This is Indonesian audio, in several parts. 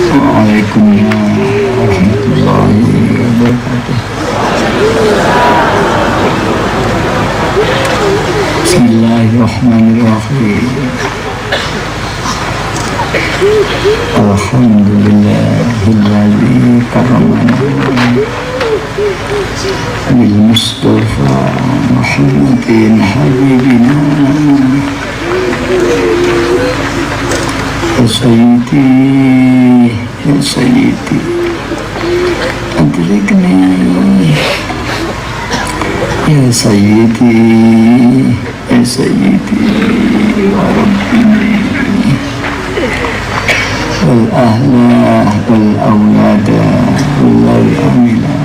Waalaikumsalam warahmatullahi wabarakatuh. Bismillahirrahmanirrahim. Alhamdulillahilladzi karramana bil Mustafa Muhammadin habibina ya sayyidi adrikni ya sayyidi wa rabbini wal ahla wal awlada wal amila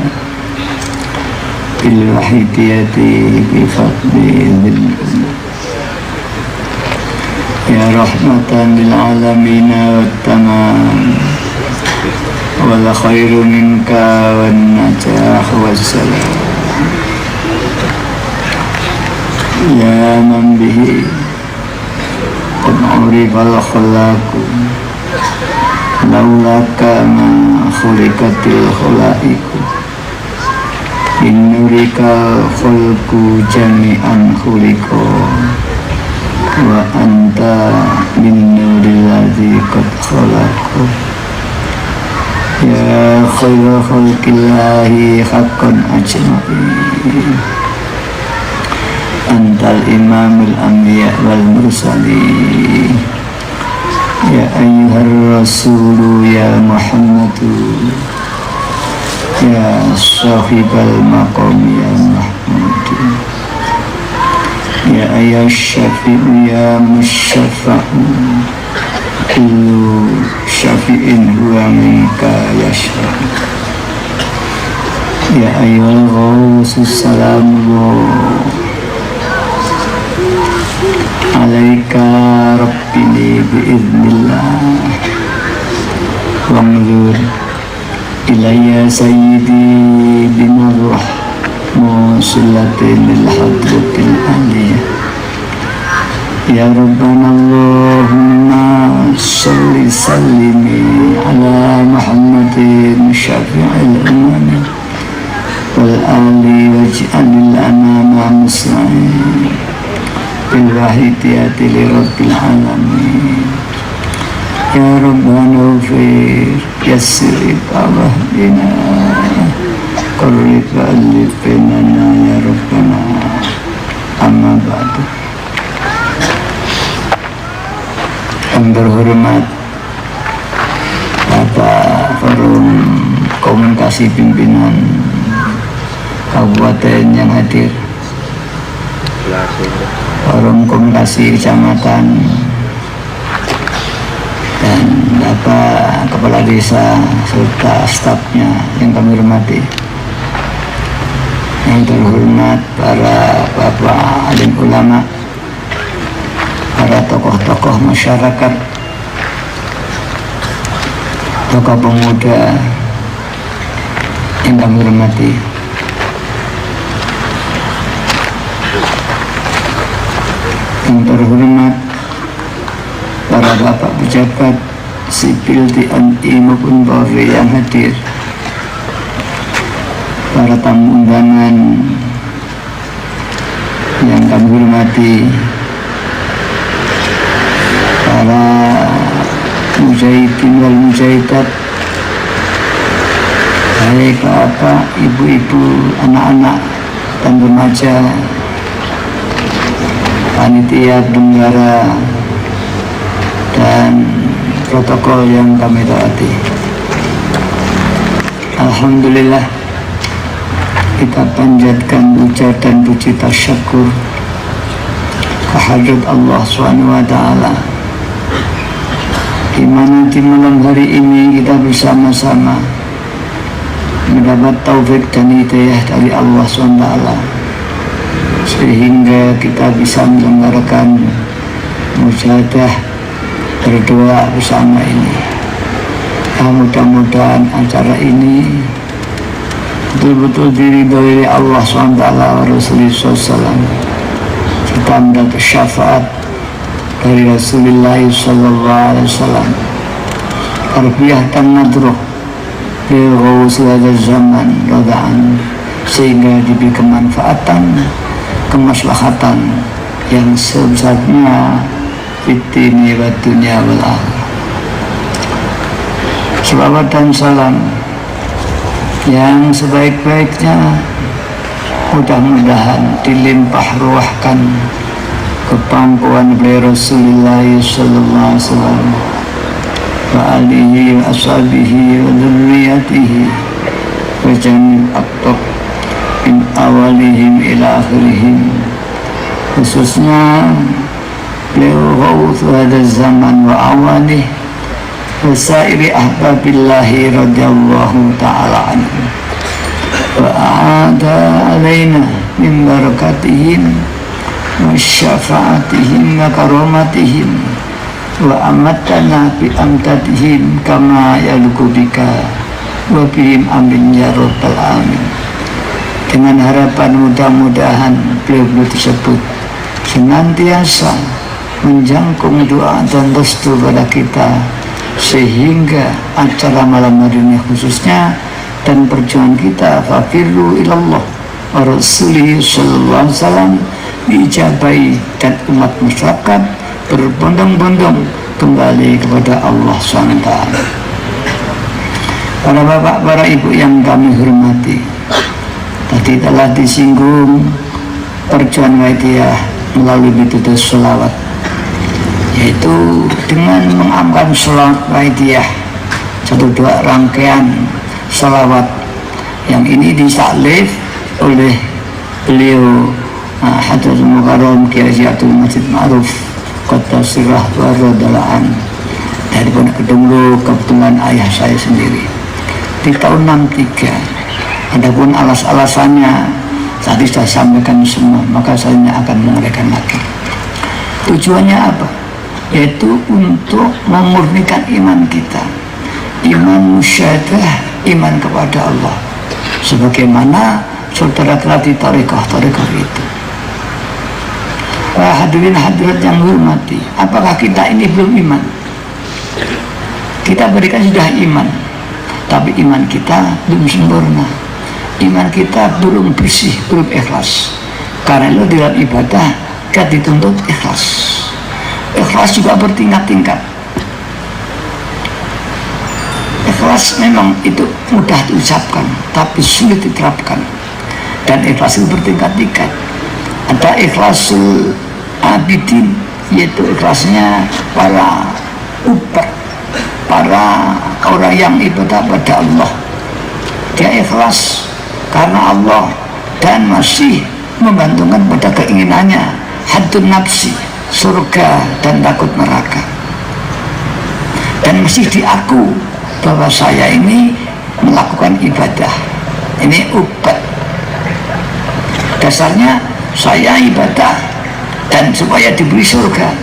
bil wahidiyati bi fadlil ya rahmatan lil alamin wa tamam wal khairu minka wan najah wassalam ya man bihi uriqal khalaqu laulaka ma khuliqatil khalaiqu innurikal khulqu jami'an khuliqo wa anta min nurilladzi qad khalaqo ya khairu khalqillahi haqqan ajma'in antal imamul anbiya wal mursalin ya ayyuhar rasulu ya muhammadu ya sahibal maqam ya mahmudu ya ayyuh syafi'u ya musyafa'u kullu syafi'in huwa minka yashfa'u ya ayyuhal ghawsus salamu alaika rabbini biiznillah wamdur ilayya sayyidi binarruh musilatin lil hadratil aliyah ya rabbana allahumma salli sallimi ala muhammadin syafi'il umami wal ali waj'alil anama muslimin bil wahidiyati li rabbil alamin ya rabbana ufir yassir wahdina qarrib alif bainana ya rabbana amma ba'du. Yang terhormat Bapak Forum Komunikasi Pimpinan Kabupaten yang hadir, Forum Komunikasi Kecamatan, dan Bapak Kepala Desa serta stafnya yang kami hormati. Yang terhormat para Bapak alim ulama, para tokoh-tokoh masyarakat, tokoh pemuda yang kami hormati. Yang terhormat para bapak pejabat sipil TNI maupun Polri yang hadir, para tamu undangan yang kami hormati, para mujahidin wal mujahidat, baik bapak, ibu-ibu, anak-anak dan remaja, panitia penyelenggara dan protokol yang kami taati. Alhamdulillah, kita panjatkan puja dan puji tasyakur kehadrat Allah SWT, di mana di malam hari ini kita bersama-sama mendapat taufik dan hidayah dari Allah SWT, sehingga kita bisa menyelenggarakan mujahadah berdoa bersama ini. Mudah-mudahan acara ini betul-betul diridhoi oleh Allah SWT wa Rasulullah SAW, serta mendapat syafaat dari Rasulullah SAW tarbiyah dan nadruh beliau selada zaman rodaan, sehingga diberi kemanfaatan, kemaslahatan yang sebesarnya fitni wa dunya wal akhirah. Salawat dan salam yang sebaik-baiknya mudah-mudahan dilimpah ruahkan ke pangkuan beliau Rasulullah sallallahu alaihi wasallam wa alihi wa ashabihi wa dzurriyyatihi wa jami'il aqtab min awalihim ila akhirihim, khususnya beliau ghawth hadha zaman wa awalih wa sairi ahbabillahi radhiyallahu ta'ala anhu wa a'ada alaina min barakatihim wa syafa'atihim wa karamatihim wa amatana bi amtatihim kama yaluku bika wa bihim amin ya rabbal alamin. Dengan harapan mudah-mudahan beliau tersebut senantiasa menjangkung doa dan restu pada kita, sehingga acara malam hari ini khususnya dan perjuangan kita fafirru ilallah wa rasulih sallallahu alaihi wasallam diijabai, dan umat masyarakat berbondong-bondong kembali kepada Allah SWT. Para bapak, para ibu yang kami hormati, tadi telah disinggung perjuangan Waidiyah melalui pitutur sholawat, yaitu dengan mengamalkan sholawat Waidiyah, satu dua rangkaian sholawat yang ini disaklif oleh beliau Hadratul Mukarram Kiai Ziyatul Masjid Ma'ruf Kota Sirah Warodalaan dari Pondok Kedunglo, kebetulan ayah saya sendiri di tahun 63. Adapun alas-alasannya tadi saya sampaikan semua, maka saya akan menguraikan lagi. Tujuannya apa? Yaitu untuk memurnikan iman kita, iman musyahadah, iman kepada Allah, sebagaimana saudara kita di tarekah itu. Hadirin hadirat yang hormati, apakah kita ini belum iman? Kita berikan sudah iman, tapi iman kita belum sempurna, iman kita belum bersih, belum ikhlas. Karena itu dalam ibadah kita dituntut ikhlas. Ikhlas juga bertingkat-tingkat. Ikhlas memang itu mudah diucapkan, tapi sulit diterapkan. Dan ikhlas itu bertingkat-tingkat. Ada ikhlasul abidin, yaitu ikhlasnya para ubat, para orang yang ibadah pada Allah. Dia ikhlas karena Allah dan masih menggantungkan pada keinginannya, haddun nafsi, surga dan takut neraka, dan masih diaku bahwa saya ini melakukan ibadah, ini ubat. Dasarnya saya ibadah dan supaya diberi surga,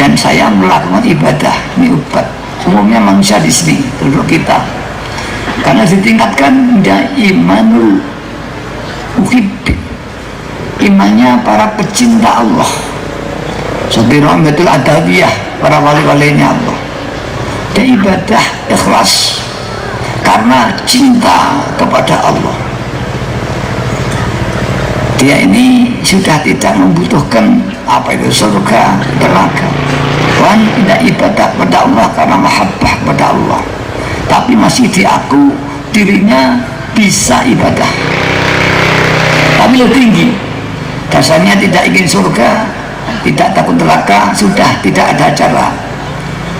dan saya melakukan ibadah, ini ubat. Umumnya manusia di sini, terutama kita, karena ditingkatkan menjadi imanul muhibbi, imannya para pecinta Allah, seperti rahmatul adawiyah, para wali-walinya Allah. Dia ibadah ikhlas karena cinta kepada Allah. Dia ini sudah tidak membutuhkan apa itu surga, neraka. Wan tidak ibadah pada Allah karena mahabbah pada Allah, tapi masih diaku dirinya bisa ibadah, tapi lebih tinggi. Dasarnya tidak ingin surga, tidak takut neraka, sudah tidak ada cara.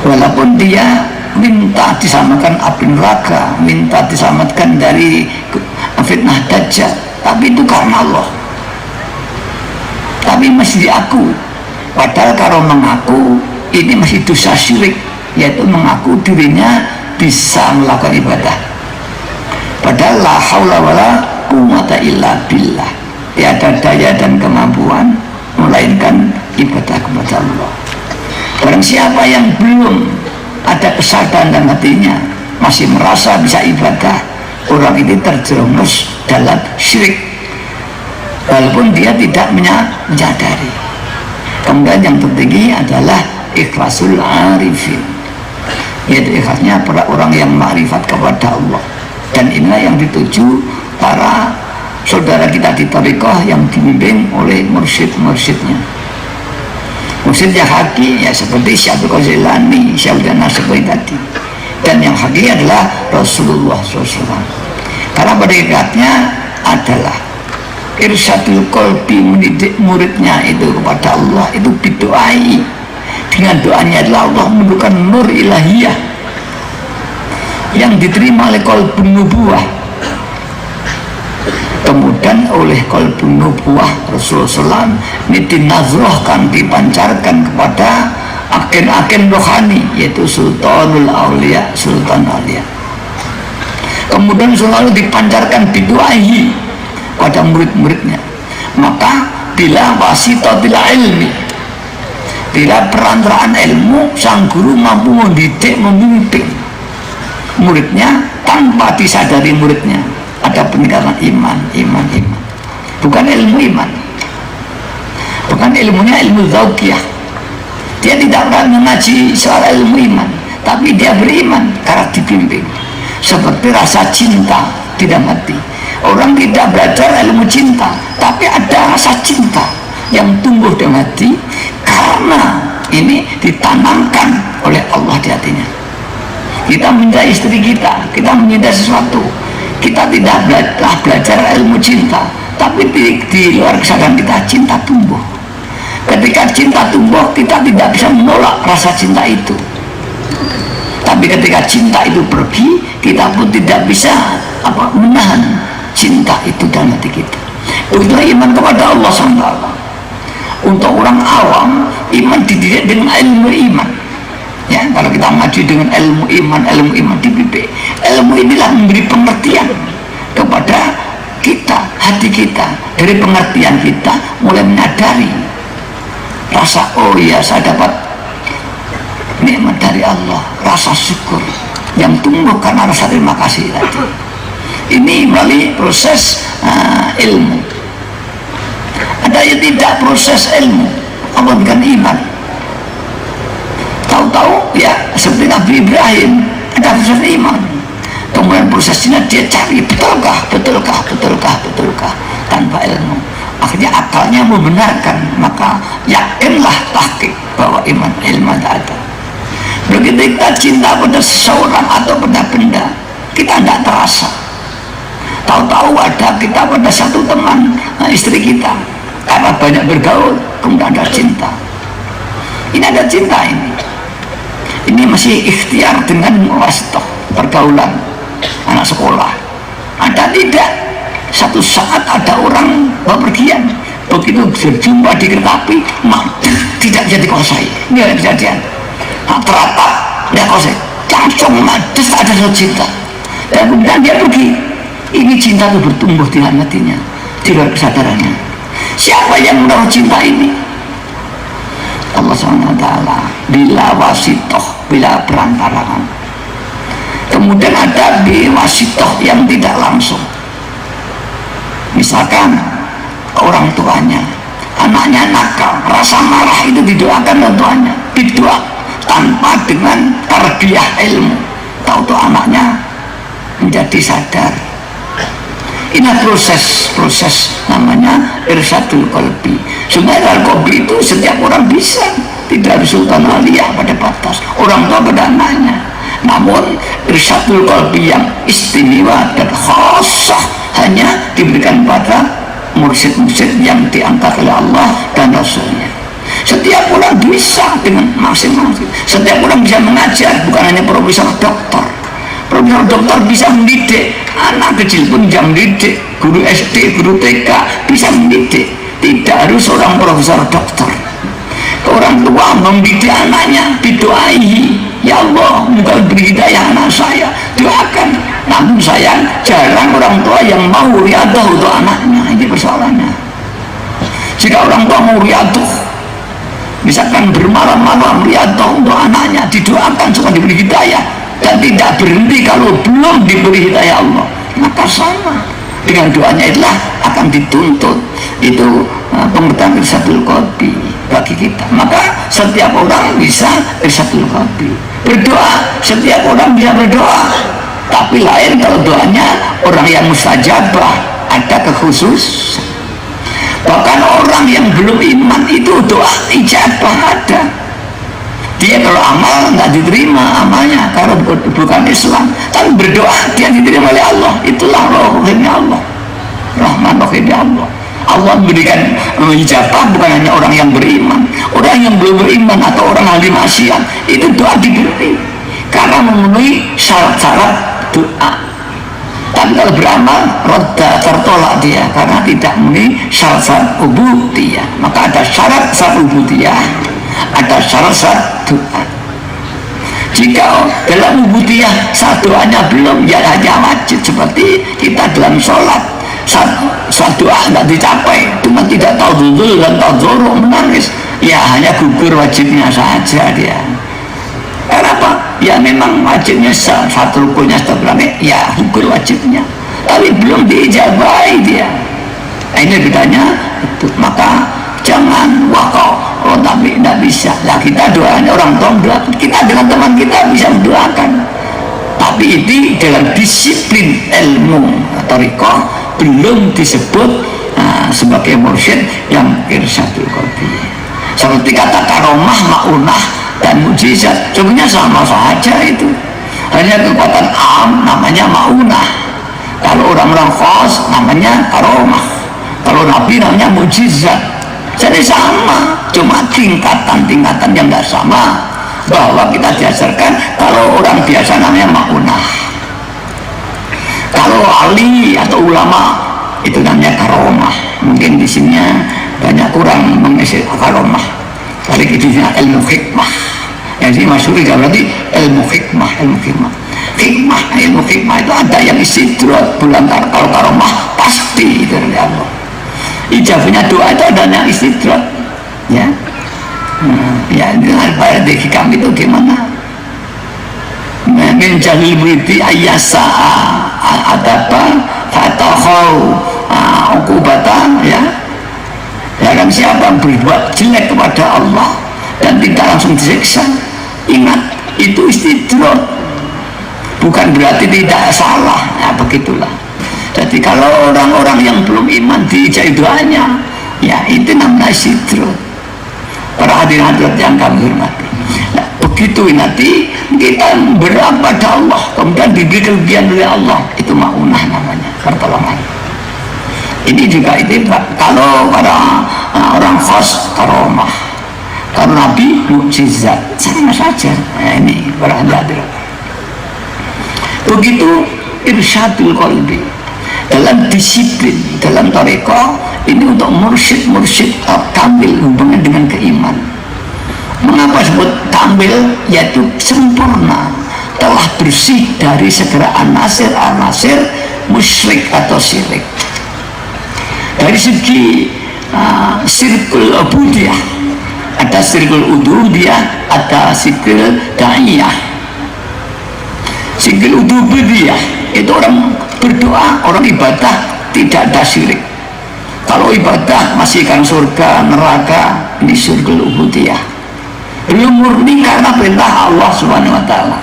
Walaupun dia minta diselamatkan api neraka, minta diselamatkan dari fitnah dajjal, tapi itu karena Allah. Tapi masih diaku, padahal kalau mengaku ini masih dosa syirik, yaitu mengaku dirinya bisa melakukan ibadah, padahal la haula wala quwwata illa billah, tiada daya dan kemampuan melainkan ibadah kepada Allah. Barang siapa yang belum ada kesadaran dalam hatinya, masih merasa bisa ibadah, orang ini terjerumus dalam syirik, walaupun dia tidak menyadari. Kemudian yang tertinggi adalah ikhlasul arifin, yaitu ikhlasnya para orang yang ma'rifat kepada Allah. Dan inilah yang dituju para saudara kita di thariqah yang dibimbing oleh mursyid-mursyidnya. Mursyid yang hakiki ya seperti Syekh Qadir Jilani, Syekh seperti tadi. Dan yang hakiki adalah Rasulullah SAW. Karena hakikatnya adalah irsyadul qalbi, mendidik muridnya itu kepada Allah, itu bidoai. Dengan doanya adalah Allah menurunkan nur ilahiyah yang diterima oleh qalbun nubuwah, kemudian oleh qalbun nubuwah Rasulullah SAW ini dinazrohkan, dipancarkan kepada agen-agen rohani, yaitu Sultanul Aulia, Sultan Aulia. Kemudian selalu dipancarkan bidu'ahi pada murid-muridnya. Maka bila wasitatil ilmi, bila perantaraan ilmu, sang guru mampu mendidik, memimpin muridnya tanpa disadari muridnya ada peningkatan iman. Bukan ilmu iman, bukan ilmunya ilmu zauqiyah. Dia tidak pernah mengaji soal ilmu iman, tapi dia beriman karena dibimbing. Seperti rasa cinta tidak mati. Orang tidak belajar ilmu cinta, tapi ada rasa cinta yang tumbuh dan mati karena ini ditanamkan oleh Allah di hatinya. Kita mencintai istri kita, kita mencintai sesuatu, kita tidak belajar ilmu cinta, tapi di luar kesadaran kita cinta tumbuh. Ketika cinta tumbuh, kita tidak bisa menolak rasa cinta itu. Tapi ketika cinta itu pergi, kita pun tidak bisa menahan cinta itu dalam hati kita. Itulah iman kepada Allah SWT. Untuk orang awam, iman dididik dengan ilmu iman. Ya, kalau kita maju dengan ilmu iman dibimbing. Ilmu inilah memberi pengertian kepada kita, hati kita. Dari pengertian kita mulai menyadari rasa, oh ya saya dapat nikmat dari Allah, rasa syukur yang tumbuh karena rasa terima kasih tadi. Ini melalui proses ilmu. Ada yang tidak proses ilmu, apa bukan iman. Tahu-tahu ya seperti Nabi Ibrahim ada proses iman. Kemudian prosesnya dia cari betulkah tanpa ilmu. Akhirnya akalnya membenarkan, maka yakinlah tahqiq bahwa iman ilmu ada. Begitu kita cinta pada seseorang atau pada benda, kita tidak terasa. Tahu-tahu ada kita pada satu teman, istri kita, karena banyak bergaul, kemudian ada cinta. Ini ada cinta ini. Ini masih ikhtiar dengan wasitoh, pergaulan anak sekolah. Ada tidak? Satu saat ada orang bepergian, begitu berjumpa di kereta api, tidak jadi kuasai. Ini yang kejadian. Teratap, dia kuasai, langsung mades ada rasa cinta. Dan kemudian dia pergi. Ini cinta itu bertumbuh di dalam hatinya, di luar kesadarannya. Siapa yang menaruh cinta ini? Allah SWT. Bila wasitoh, bila perantaraan. Kemudian ada biwasitoh yang tidak langsung. Misalkan orang tuanya, anaknya nakal, rasa marah itu didoakan orang tuanya, didoa tanpa dengan tarbiyah ilmu. Tahu-tahu anaknya menjadi sadar. Ini proses namanya irsyadul qalbi. Sebenarnya qalbi itu setiap orang bisa, tidak harus Sultan Aulia pada batas, orang tua pada anaknya. Namun irsyadul qalbi yang istimewa dan khasah hanya diberikan pada mursyid-mursyid yang diangkat oleh Allah dan Rasulnya. Setiap orang bisa dengan masing-masing. Setiap orang bisa mengajar, bukan hanya profesor doktor. Profesor doktor bisa mendidik, anak kecil pun bisa mendidik, guru SD, guru TK bisa mendidik. Tidak harus orang profesor doktor. Orang tua mendidik anaknya, didoai, ya Allah, moga beri hidayah anak saya, doakan. Namun sayang, jarang orang tua yang mau riadah untuk anaknya. Ini persoalannya. Jika orang tua mau riadah, misalkan bermalam-malam riadah untuk anaknya, didoakan supaya diberi hidayah, dan tidak berhenti kalau belum diberi hidayah Allah, maka sama dengan doanya itulah akan dituntut itu pengertian irsyadul qalbi bagi kita. Maka setiap orang bisa irsyadul qalbi. Berdoa, setiap orang bisa berdoa, tapi lain kalau doanya orang yang mustajabah, ada kekhususan. Bahkan orang yang belum iman itu doa ijabah ada. Dia kalau amal nggak diterima amalnya karena bukan Islam, tapi berdoa dia diterima oleh Allah. Itulah rahimnya Allah, rahman rahimnya Allah. Allah memberikan ijabah bukan hanya orang yang beriman, orang yang belum beriman atau orang ahli maksiat itu doa diberi karena memenuhi syarat-syarat doa. Tapi kalau beramal roda tertolak dia karena tidak memenuhi syarat-syarat ubudiyah. Maka ada syarat-syarat ubudiyah, ada syarat-syarat doa. Jika dalam ubudiyah saat doanya belum, ya hanya wajib seperti kita dalam sholat. Saat doa tidak dicapai, cuma tidak tahu dulu dan tahu zoro menangis, ya hanya gugur wajibnya saja dia. Kenapa? Ya memang wajibnya satu rukunnya setelah ya gugur wajibnya, tapi belum diijabahi dia. Nah, ini bedanya itu. Maka jangan wakau tapi tidak bisa. Nah, kita doanya orang tua doa, kita dengan teman kita bisa mendoakan, tapi ini dalam disiplin ilmu atau rikoh belum disebut sebagai mursyid yang irsyadul qalbi. Seperti kata karomah, maunah dan mujizat, sebenarnya sama saja itu, hanya kekuatan am namanya maunah, kalau orang-orang khas namanya karomah, kalau nabi namanya mujizat. Jadi sama, cuma tingkatan-tingkatan yang tidak sama. Bahwa kita diajarkan kalau orang biasa namanya maunah, kalau ahli atau ulama itu namanya karomah. Mungkin di sini banyak kurang mengisi karomah. Balik itu ilmu hikmah. Yang sini masyhur berarti ilmu hikmah, ilmu hikmah. Hikmah, ilmu hikmah itu ada yang istidrat bulan. Kalau karomah pasti itu dari Allah. Ijabahnya doa itu ada yang istidrat, ya. Ya dengan paradigma kami itu gimana? Menjahil beriti ayasa adaba fatahau ukubatan, ya. Ya kan, siapa yang berbuat jelek kepada Allah dan tidak langsung disiksa, ingat itu istidrat, bukan berarti tidak salah. Ya begitulah. Jadi kalau orang-orang yang belum iman diijai doanya, ya itu namanya istidrat. Para hadirin-hadirat yang kami hormati, nah, begitu nanti kita berdoa pada Allah kemudian diberi kelebihan oleh Allah, itu maunah namanya, pertolongan. Ini juga itu kalau para orang khas karomah, kalau nabi mukjizat, sama saja. Nah, ini para hadirin. Begitu irsyadul qalbi dalam disiplin, dalam thariqah ini untuk mursyid kamil hubungan dengan keiman. Mengapa disebut kamil? Yaitu sempurna, telah bersih dari segala anasir musyrik atau syirik. Dari segi sirkul ubudiyah, ada sirkul ubudiyah, ada sirkul da'iyah. Sirkul ubudiyah itu orang berdoa, orang ibadah tidak ada syirik. Kalau ibadah masihkan surga, neraka, ini sirkul ubudiyah, belum murni karena perintah Allah Subhanahu wa Ta'ala.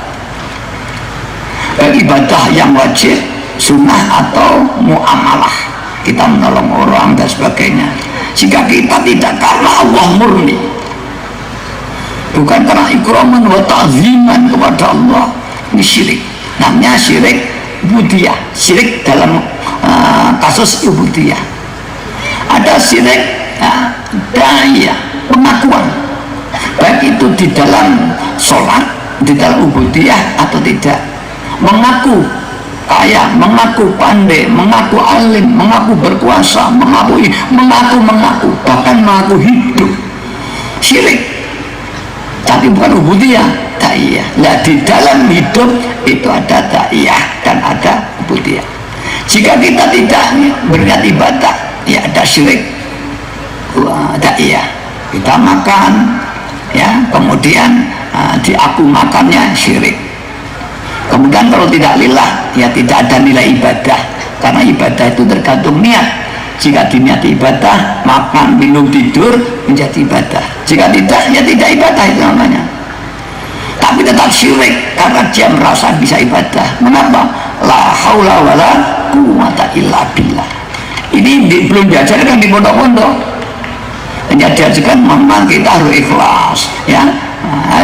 Ibadah yang wajib, sunnah atau muamalah, kita menolong orang dan sebagainya, jika kita tidak karena Allah murni, bukan karena ikraman wa ta'ziman kepada Allah, ini syirik. Namanya syirik ubudiyah, syirik dalam kasus ubudiyah. Ada syirik daya, pengakuan, baik itu di dalam sholat, di dalam ubudiyah atau tidak. Mengaku kaya, mengaku pandai, mengaku alim, mengaku berkuasa, mengaku, bahkan mengaku hidup, syirik. Tapi bukan ubudiyah, da'iyah. Nah, di dalam hidup itu ada da'iyah dan ada ubudiyah. Jika kita tidak berniat ibadah, ya ada syirik da'iyah. Kita makan, ya, kemudian diaku makannya syirik. Kemudian kalau tidak lillah, ya tidak ada nilai ibadah, karena ibadah itu tergantung niat. Jika diniati ibadah, makan, minum, tidur menjadi ibadah. Jika tidak, ya tidak ibadah itu namanya. tapi tetap syirik karena dia merasa bisa ibadah. Mengapa? La haula wala quwata illa billah. Ini belum diajarkan di pondok-pondok. Hanya diajarkan memang kita harus ikhlas, ya.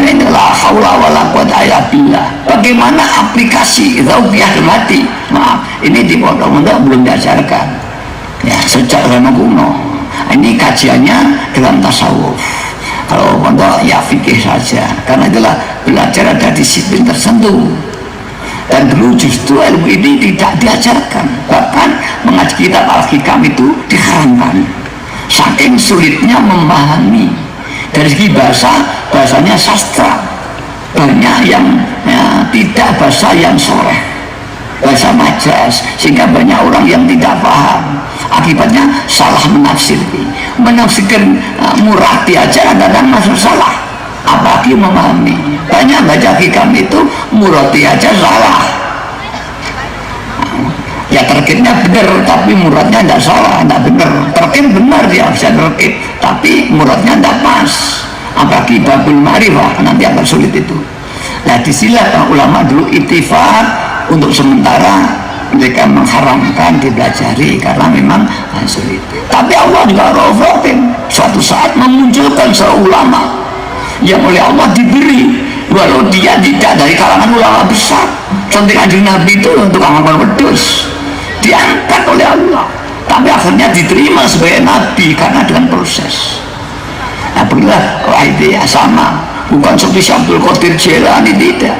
Ini la haula wala quwata illa billah. Bagaimana aplikasi zauqiyah mati? Maaf, ini di pondok-pondok belum diajarkan. Ya, sejak zaman kuno. Ini kajiannya dalam tasawuf. Kalau pondok ya fikih saja, karena itulah belajar ada disiplin tertentu. Dan dulu justru ilmu ini tidak diajarkan, bahkan mengaji kitab Al-Hikam itu diharamkan saking sulitnya memahami. Dari segi bahasanya sastra, banyak yang tidak bahasa yang soleh, bahasa majas, sehingga banyak orang yang tidak paham. Akibatnya salah menafsirkan murati aja kadang masuk salah, apalagi memahami. Banyak baca hikam itu murati aja salah, ya terkitnya benar tapi muradnya tidak salah, tidak benar. Terkit benar, dia bisa terkit tapi muradnya tidak pas, apalagi babul ma'rifah nanti akan sulit itu. Nah disinilah ulama dulu ittifaq untuk sementara mereka mengharamkan dipelajari karena memang sulit. Tapi Allah juga Rahim, suatu saat memunculkan seorang ulama yang oleh Allah diberi, walau dia tidak dari kalangan ulama besar. Contoh Kanjeng Nabi itu untuk amal wedhus diangkat oleh Allah, tapi akhirnya diterima sebagai nabi karena dengan proses. Nah begitulah idea sama, bukan seperti Abdul Qadir Jailani, tidak.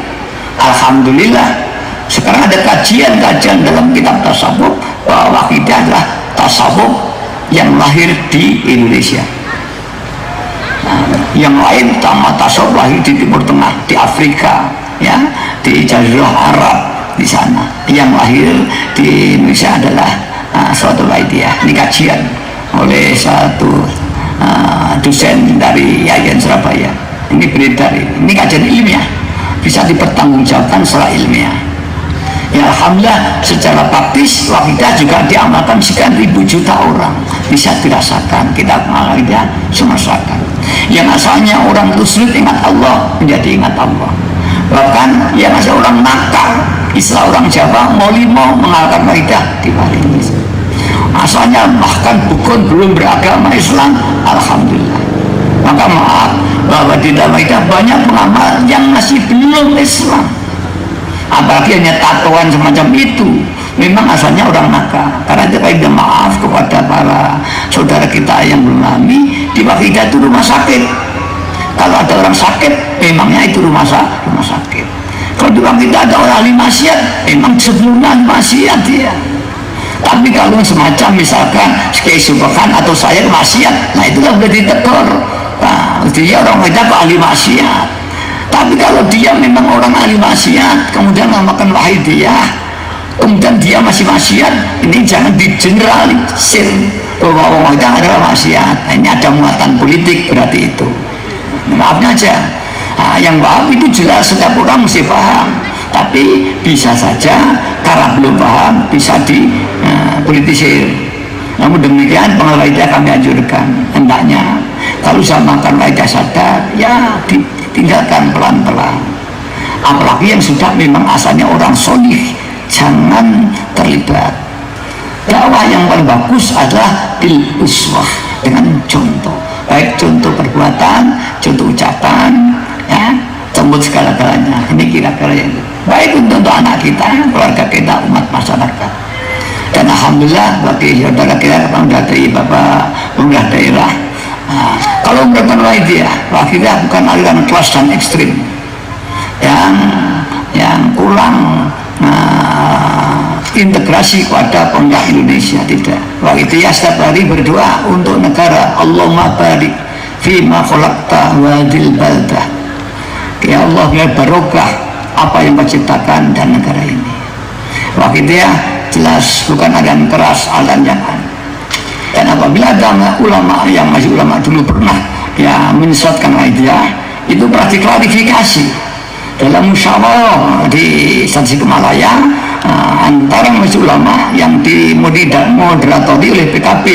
Alhamdulillah sekarang ada kajian-kajian dalam kitab tasawuf bahwa akidah adalah tasawuf yang lahir di Indonesia. Nah, yang lain sama tasawuf lahir di Timur Tengah, di Afrika, ya, di Jazirah Arab di sana. Yang lahir di Indonesia adalah suatu idea. Ini kajian oleh satu dosen dari Yayan Surabaya. Ini beredar, ini kajian ilmiah, bisa dipertanggungjawabkan secara ilmiah. Ya alhamdulillah secara praktis wakidah juga diamalkan sekian ribu juta orang, bisa dirasakan, kita mengalaminya semerasakan. Yang asalnya orang itu sulit ingat Allah menjadi ingat Allah. Bahkan yang asal orang nakal, istilah orang Jawa molimo mengalahkan wakidah di paling. Asalnya bahkan bukan belum beragama Islam, alhamdulillah. Maka maaf bahwa di dalam wakidah banyak pengamal yang masih belum Islam. Apalagi hanya tatoan semacam itu, memang asalnya orang nakal. Karena itu kita maaf kepada para saudara kita yang belum memahami, di wakidah itu rumah sakit. Kalau ada orang sakit, memangnya itu rumah sakit. Kalau di wakidah ada orang ahli maksiat, memang sebelumnya ahli maksiat dia. Tapi kalau semacam misalkan Kiai Subhan atau saya maksiat, nah itulah sudah ditegur. Nah, dia orang wakidah kok ahli maksiat. Tapi kalau dia memang orang ahli maksiat, kemudian namakan wahidiyah, kemudian dia masih maksiat, ini jangan digeneralisir bahwa orang itu adalah maksiat. Ini ada muatan politik berarti itu. Maafnya aja. Nah, yang paham itu jelas setiap orang mesti paham. Tapi bisa saja karena belum paham bisa dipolitisir. Namun demikian pengawaidiyah kami anjurkan hendaknya kalau samakan waidah sadar, ya tinggalkan pelan-pelan. Apalagi yang sudah memang asalnya orang solih, jangan terlibat. Dakwah yang paling bagus adalah bil uswah, dengan contoh, baik contoh perbuatan, contoh ucapan, ya, contoh segala-galanya. Ini kira-kira yang baik untuk anak kita, keluarga kita, umat masyarakat. Dan alhamdulillah bagi saudara kita dari Bapak Pemerintah Daerah, kalau melakukan wakidah bukan aliran kelas dan ekstrim yang kurang integrasi pada pemerintah Indonesia, tidak. Wakidah setiap hari berdoa untuk negara. Allahumma barik fima khalaqta wadil baldah, ya Allah biar barokah apa yang kau ciptakan dan negara ini. Wakidah jelas bukan aliran keras, aliran yang dan apabila ada ulama yang masih ulama dulu pernah ya menyesatkan idea itu berarti klarifikasi dalam musyawarah di Tasikmalaya antara masih ulama yang dimoderatori oleh PKB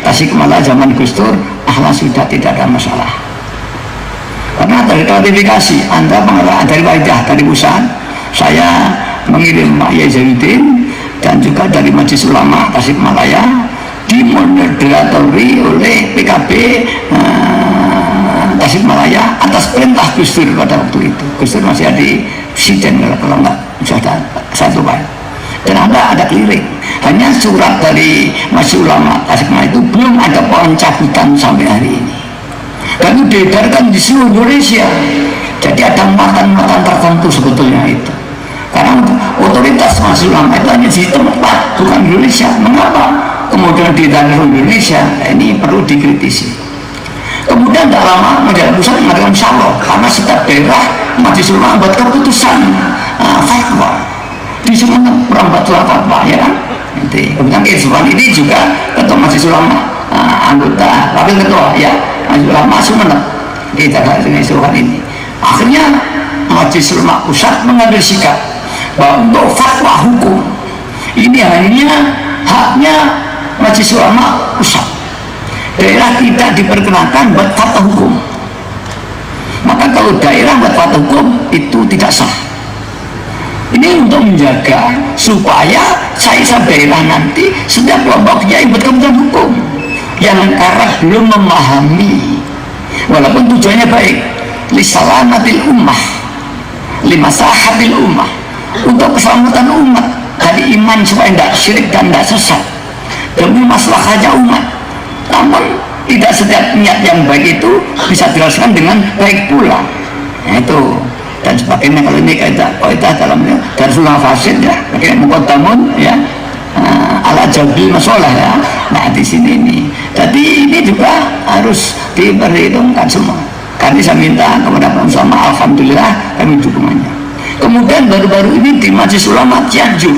Tasikmalaya zaman Gus Dur, sudah tidak ada masalah. Karena dari klarifikasi Anda pengelolaan dari Waidah, dari pusat saya mengirim Pak Yai Zainuddin dan juga dari Majelis Ulama Tasikmalaya dimoderatori oleh PKB Tasikmalaya atas perintah Gus Dur pada waktu itu. Gus Dur masih ada di Presiden kalau enggak sudah satu Pak. Dan ada keliling. Hanya surat dari Majelis Ulama Tasikmalaya itu belum ada pencabutan sampai hari ini. Dan itu diedarkan di seluruh Indonesia. Jadi ada muatan-muatan tertentu sebetulnya itu. Karena otoritas Majelis Ulama itu hanya di tempat, bukan Indonesia. Mengapa kemudian diedarkan di Indonesia? Ini perlu dikritisi. Kemudian tidak lama Majelis Pusat mengadakan syawal karena setiap daerah Majelis Ulama buat keputusan fatwa di semua orang buat fatwa, ya kan? Kemudian kehidupan ini juga ketua Majelis Ulama anggota wakil ketua ya Majelis Ulama Sumeneb kita dengan istilah ini. Akhirnya Majelis Ulama Pusat mengambil sikap bahwa untuk fatwa hukum ini hanya haknya Majelis Ulama Pusat. Daerah tidak diperkenankan buat fatwa hukum. Maka kalau daerah buat fatwa hukum itu tidak sah. Ini untuk menjaga supaya saya daerah nanti setiap kelompoknya buat kepentingan hukum yang karena belum memahami, walaupun tujuannya baik, lisalamatil ummah, limasahatil ummah, untuk keselamatan umat dari iman supaya tidak syirik dan tidak sesat demi maslahnya umat. Namun tidak setiap niat yang baik itu bisa dirasakan dengan baik pula. Nah, itu dan sebagainya. Kalau ini kaidah dalamnya dan sunnah fasid ya, pakai muqaddamun ya, ala jabil masalah ya. Nah di sini ini, jadi ini juga harus diperhitungkan semua. Kami saya minta kepada Pak Usama, alhamdulillah kami dukungannya. Kemudian baru-baru ini di Majelis Ulama Cianjur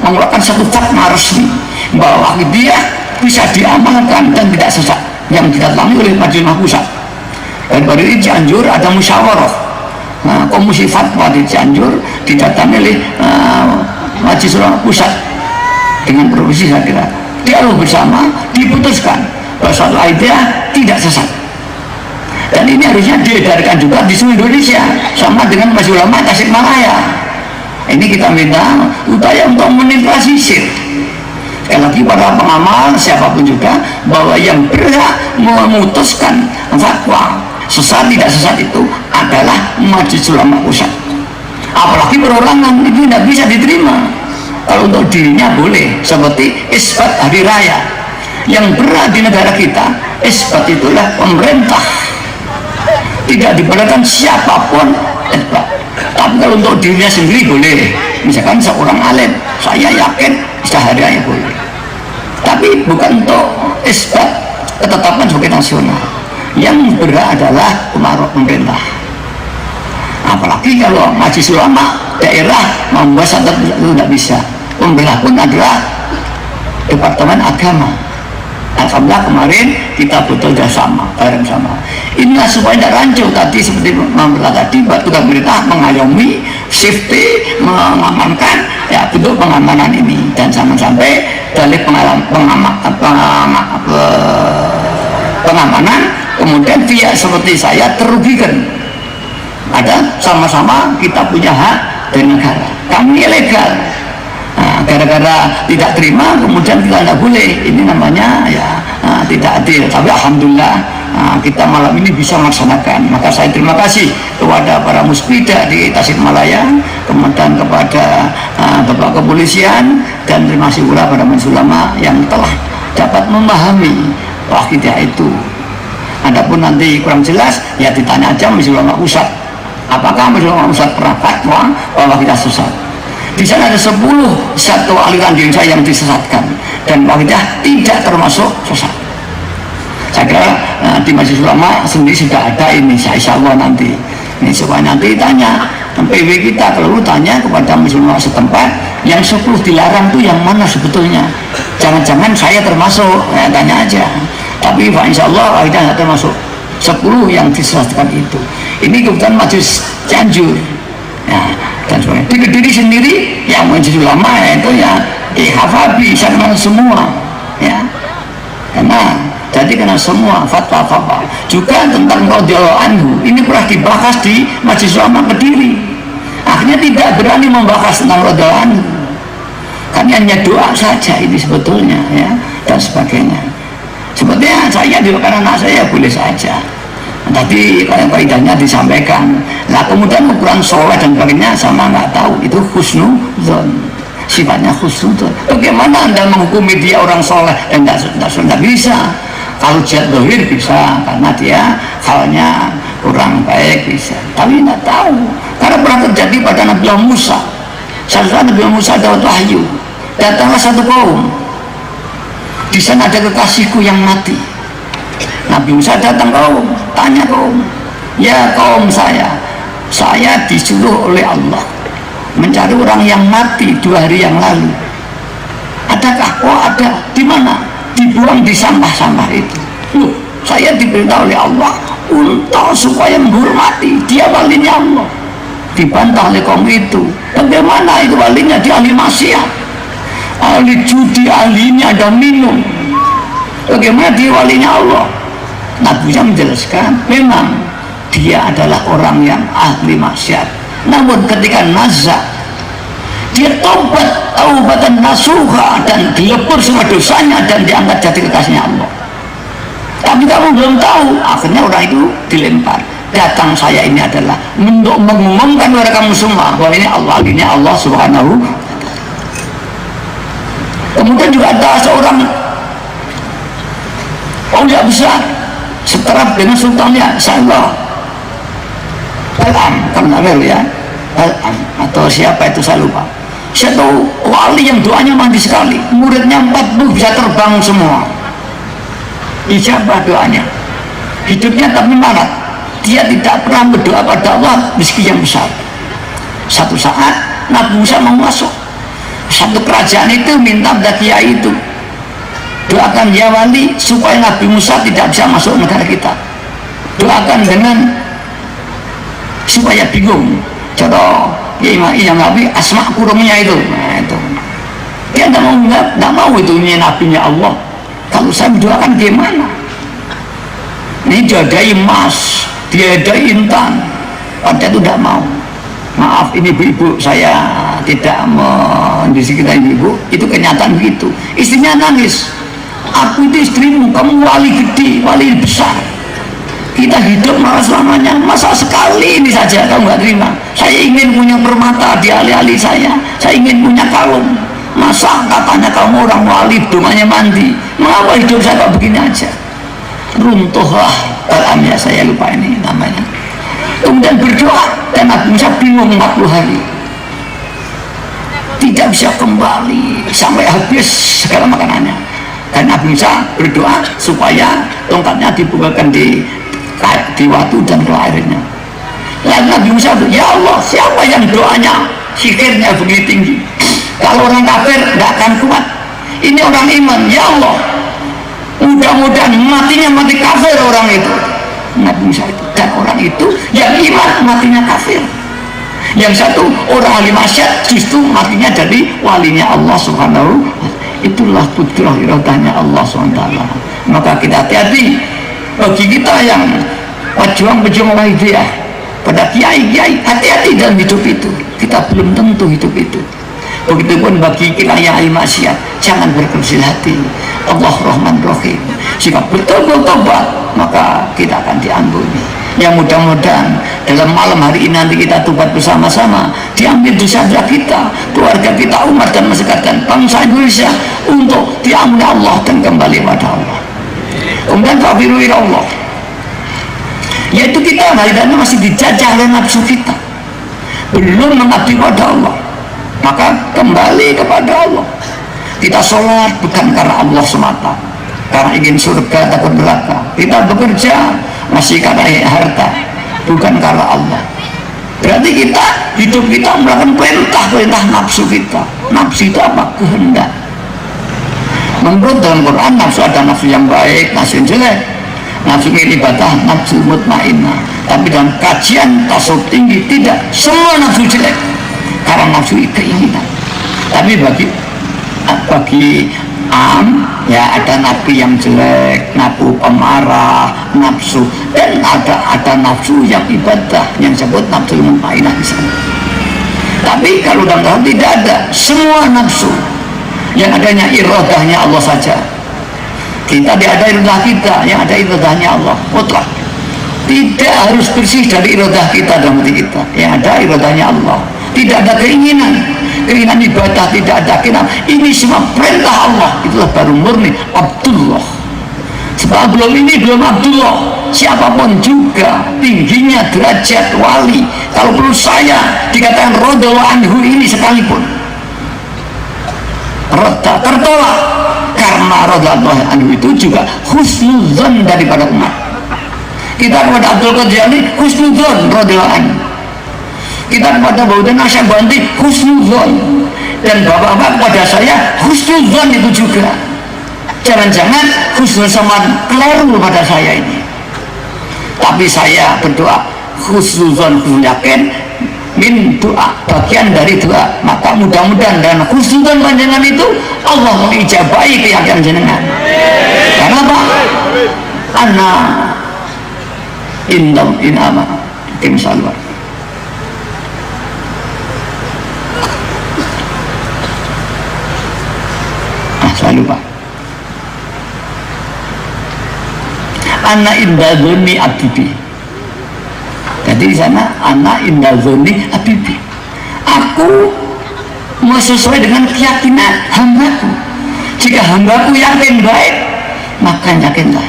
mengeluarkan satu fatwa resmi bahwa dia bisa diamalkan dan tidak sesat yang didatangi oleh Majelis Ulama Pusat. Dan baru ini Cianjur ada musyawarah komisi fatwa di Cianjur didatangi oleh Majelis Ulama Pusat dengan provinsi. Saya kira dialog bersama diputuskan bahwa suatu idea tidak sesat, dan ini harusnya diedarkan juga di seluruh Indonesia sama dengan Majelis Ulama Tasikmalaya. Ini kita minta upaya untuk menetralisir sekali lagi para pengamal siapapun juga bahwa yang berhak memutuskan fatwa sesat tidak sesat itu adalah Majelis Ulama Pusat. Apalagi perorangan itu tidak bisa diterima. Kalau untuk dirinya boleh, seperti isbat hari raya yang berat di negara kita, isbat itulah pemerintah, tidak dibolehkan siapapun isbat. Tapi kalau untuk dirinya sendiri boleh, misalkan seorang alim, saya yakin sehari raya boleh, tapi bukan untuk isbat ketetapan sebagai nasional. Yang berat adalah pemerintah. Apalagi kalau Majelis Ulama daerah membuat satu itu tidak bisa. Pemerintah pun adalah Departemen Agama. Alhamdulillah kemarin kita bekerja sama, bareng sama. Inilah supaya tidak rancu tadi seperti pemerintah tadi, tugas pemerintah mengayomi, safety, mengamankan ya bentuk pengamanan ini, dan jangan sampai dari pengamanan kemudian pihak seperti saya terugikan. Ada sama-sama kita punya hak dari negara, kami ilegal. Gara-gara tidak terima kemudian kita tidak boleh, ini namanya ya tidak adil. Tapi alhamdulillah kita malam ini bisa melaksanakan. Maka saya terima kasih kepada para muspida di Tasikmalaya, kemudian kepada Bapak Kepolisian, dan terima kasih pula pada Majelis Ulama yang telah dapat memahami akidah itu. Adapun nanti kurang jelas ya ditanya aja Majelis Ulama Pusat, apakah Majelis Ulama Pusat pernah fatwa bahwa kita sesat. Di sana ada 10 satu aliran di Indonesia yang disesatkan, dan wakidah tidak termasuk sesat. Saya kira di Majelis Ulama sendiri sudah ada ini, insya Allah nanti ini supaya nanti tanya PW kita, kalau tanya kepada Majelis Ulama setempat yang 10 dilarang itu yang mana sebetulnya. Jangan-jangan saya termasuk, ya, tanya aja. Tapi insya Allah wakidah tidak termasuk 10 yang disesatkan itu. Ini kebetulan Majelis Cianjur ya, dan sebagainya. Di Kediri sendiri yang Majelis Ulama ya, itu ya Hafabi sama semua ya, karena Jadi karena semua fatwa-fatwa juga tentang radhiyallahu anhu ini pernah dibahas di Majelis Ulama Kediri. Akhirnya tidak berani membahas tentang radhiyallahu anhu. Kan hanya doa saja ini sebetulnya ya dan sebagainya. Sebetulnya saya doakan anak saya boleh saja. Tadi kaidahnya disampaikan. Nah kemudian ukuran soleh dan sebagainya sama nggak tahu itu husnuzon. Sifatnya husnuzon. Bagaimana Anda menghukumi dia orang soleh dan tidak bisa? Kalau jihad dohir bisa karena dia halnya kurang baik bisa. Tapi tidak tahu karena pernah terjadi pada Nabi Musa. Saat Nabi Musa dapat wahyu, datanglah satu kaum. Di sana ada kekasihku yang mati. Nabi Musa datang kaum, tanya kaum, ya kaum saya disuruh oleh Allah mencari orang yang mati 2 hari yang lalu. Adakah? Oh ada. Di mana? Dibuang di sampah-sampah itu. Loh, saya diperintah oleh Allah untuk supaya menghormati dia walinya Allah. Dibantah oleh kaum itu. Bagaimana itu walinya? Dia ahli maksiat, ahli judi, ahlinya ada minum. Bagaimana dia walinya Allah? Nabi Musa menjelaskan memang dia adalah orang yang ahli maksiat, namun ketika nazar dia taubatan nasuha dan dilebur semua dosanya dan diangkat jadi kekasihnya Allah. Tapi kamu belum tahu, akhirnya orang itu dilempar. Datang saya ini adalah untuk mengumumkan kepada kamu semua bahwa ini Allah, ini Allah Subhanahu. Kemudian juga ada seorang aulia besar seterap dengan sultannya Syailah Balam, karena ya Balam atau siapa itu saya lupa. Saya tahu wali yang doanya mandi sekali, muridnya 40 bisa terbang semua, ijabah doanya, hidupnya tapi marat. Dia tidak pernah berdoa pada Allah meski yang besar. Satu saat Nabi Musa mau masuk satu kerajaan itu, minta pada kiai itu, doakan ya wali supaya Nabi Musa tidak bisa masuk negara kita, doakan dengan supaya bingung cara yang Nabi asma kurungnya itu. Nah, itu dia tidak mau itu ini nabinya Allah. Kalau saya mendoakan gimana? Ini dia ada emas, dia ada intan, padahal itu tidak mau. Maaf ini ibu-ibu, saya tidak mendisi kita ibu, itu kenyataan begitu. Istrinya nangis, aku itu istrimu, kamu wali gede, wali besar, kita hidup malah selamanya, masa sekali ini saja kamu nggak terima? Saya ingin punya permata di alih-alih saya ingin punya kalung, masa katanya kamu orang wali domanya mandi, mengapa hidup saya kok begini aja? Runtuhlah Balamnya, saya lupa ini namanya. Kemudian berdoa dan Nabi Musa bingung 40 hari, tidak bisa kembali sampai habis segala makanannya. Dan Nabi Musa berdoa supaya tongkatnya dibukakan di waktu dan ke airnya. Lalu Nabi Musa berdoa, ya Allah, siapa yang doanya sihirnya begini tinggi? Kalau orang kafir tidak akan kuat, ini orang iman, ya Allah, mudah-mudahan matinya mati kafir orang itu. Nabi Musa itu, dan orang itu yang iman matinya kafir, yang satu orang ahli maksiat justru matinya jadi walinya Allah Subhanahu. Itulah putrah iradahnya Allah SWT. Maka kita hati-hati bagi kita yang pejuang-pejuang wahidiyah, pada kiai-kiai, hati-hati dalam hidup itu. Kita belum tentu hidup itu. Begitupun bagi kita yang ahli maksiat, jangan berkecil hati. Allah Rahman Rahim. Jika betul-betul tobat, maka kita akan diampuni. Yang mudah-mudahan dalam malam hari ini nanti kita tobat bersama-sama, diambil dosa kita, keluarga kita, umat dan masyarakat bangsa Indonesia untuk diampuni Allah dan kembali pada Allah. Kemudian fafiru ila Allah, yaitu kita hari-hari masih dijajah oleh nafsu kita, belum mengabdi pada Allah, maka kembali kepada Allah. Kita sholat bukan karena Allah semata, karena ingin surga takut neraka. Kita bekerja masih karena harta, bukan karena Allah. Berarti kita hidup kita melakukan perintah nafsu kita. Nafsu itu apa? Kehendak. Menurut dalam Quran, nafsu ada nafsu yang baik, nafsu yang jelek, nafsu ibadah, nafsu mutmainnah. Tapi dalam kajian tasawuf tinggi tidak semua nafsu jelek, karena nafsu keinginan. Tapi bagi Ya, ada nabi yang jelek, nafsu pemarah, nafsu, dan ada nafsu yang ibadah, yang disebut nafsu mutmainnah di sana. Tapi kalau dalam Quran tidak ada, semua nafsu yang adanya iradahnya Allah saja. Kita tidak ada iradah kita, yang ada iradahnya Allah mutlak. Tidak harus bersih dari iradah kita dalam hati kita, yang ada iradahnya Allah. Tidak ada keinginan ibadah, tidak ada keinginan. Ini semua perintah Allah. Itulah baru murni Abdullah. Sebab belum ini belum Abdullah. Siapapun juga tingginya derajat wali, kalau perlu saya dikatakan radhiyallahu anhu ini sekalipun, tertolak, karena radhiyallahu anhu itu juga husnuzon daripada umat. Kita kepada Abdul Qadir ini husnuzon radhiyallahu anhu. Kita kepada Baudan Asy'abandi husnuzon, dan bapak-bapak kepada saya husnuzon itu juga. Jangan-jangan husnul saman keliru pada saya ini. Tapi saya berdoa husnuzon, husnul yakin, min doa, bagian dari doa. Maka mudah-mudahan dan husnuzon panjenengan itu Allah mengijabahi keyakinan jenengan. Karena apa? Ana indam inama tim salwa. Saya lupa. Anak indah zoni abibi. Jadi di sana anak indah zoni abibi. Aku mau sesuai dengan keyakinan hambaku. Jika hambaku yakin baik, maka yakinlah.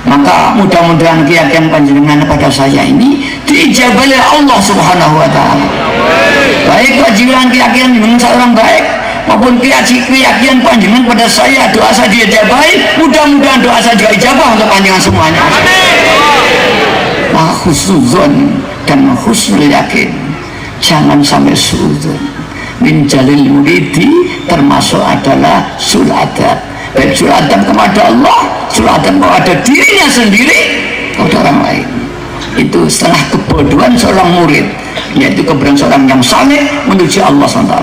Maka mudah-mudahan keyakinan panjenengan pada saya ini diijabah oleh Allah Subhanahu wa Ta'ala. Baik kewajiban keyakinan dengan seorang baik, maupun keyakinan panjenengan pada saya, doa saya diijabahi. Mudah-mudahan doa saya juga ijabah untuk panjenengan semuanya. Nah, husnuzon dan husnul yakin, jangan sampai suudzon. Min jalil muridi termasuk adalah sul adab, baik sul adab kepada Allah, sul adab kepada dirinya sendiri, kepada orang lain. Itu setengah kebodohan seorang murid, yaitu keberadaan seorang yang saleh menuju Allah SWT.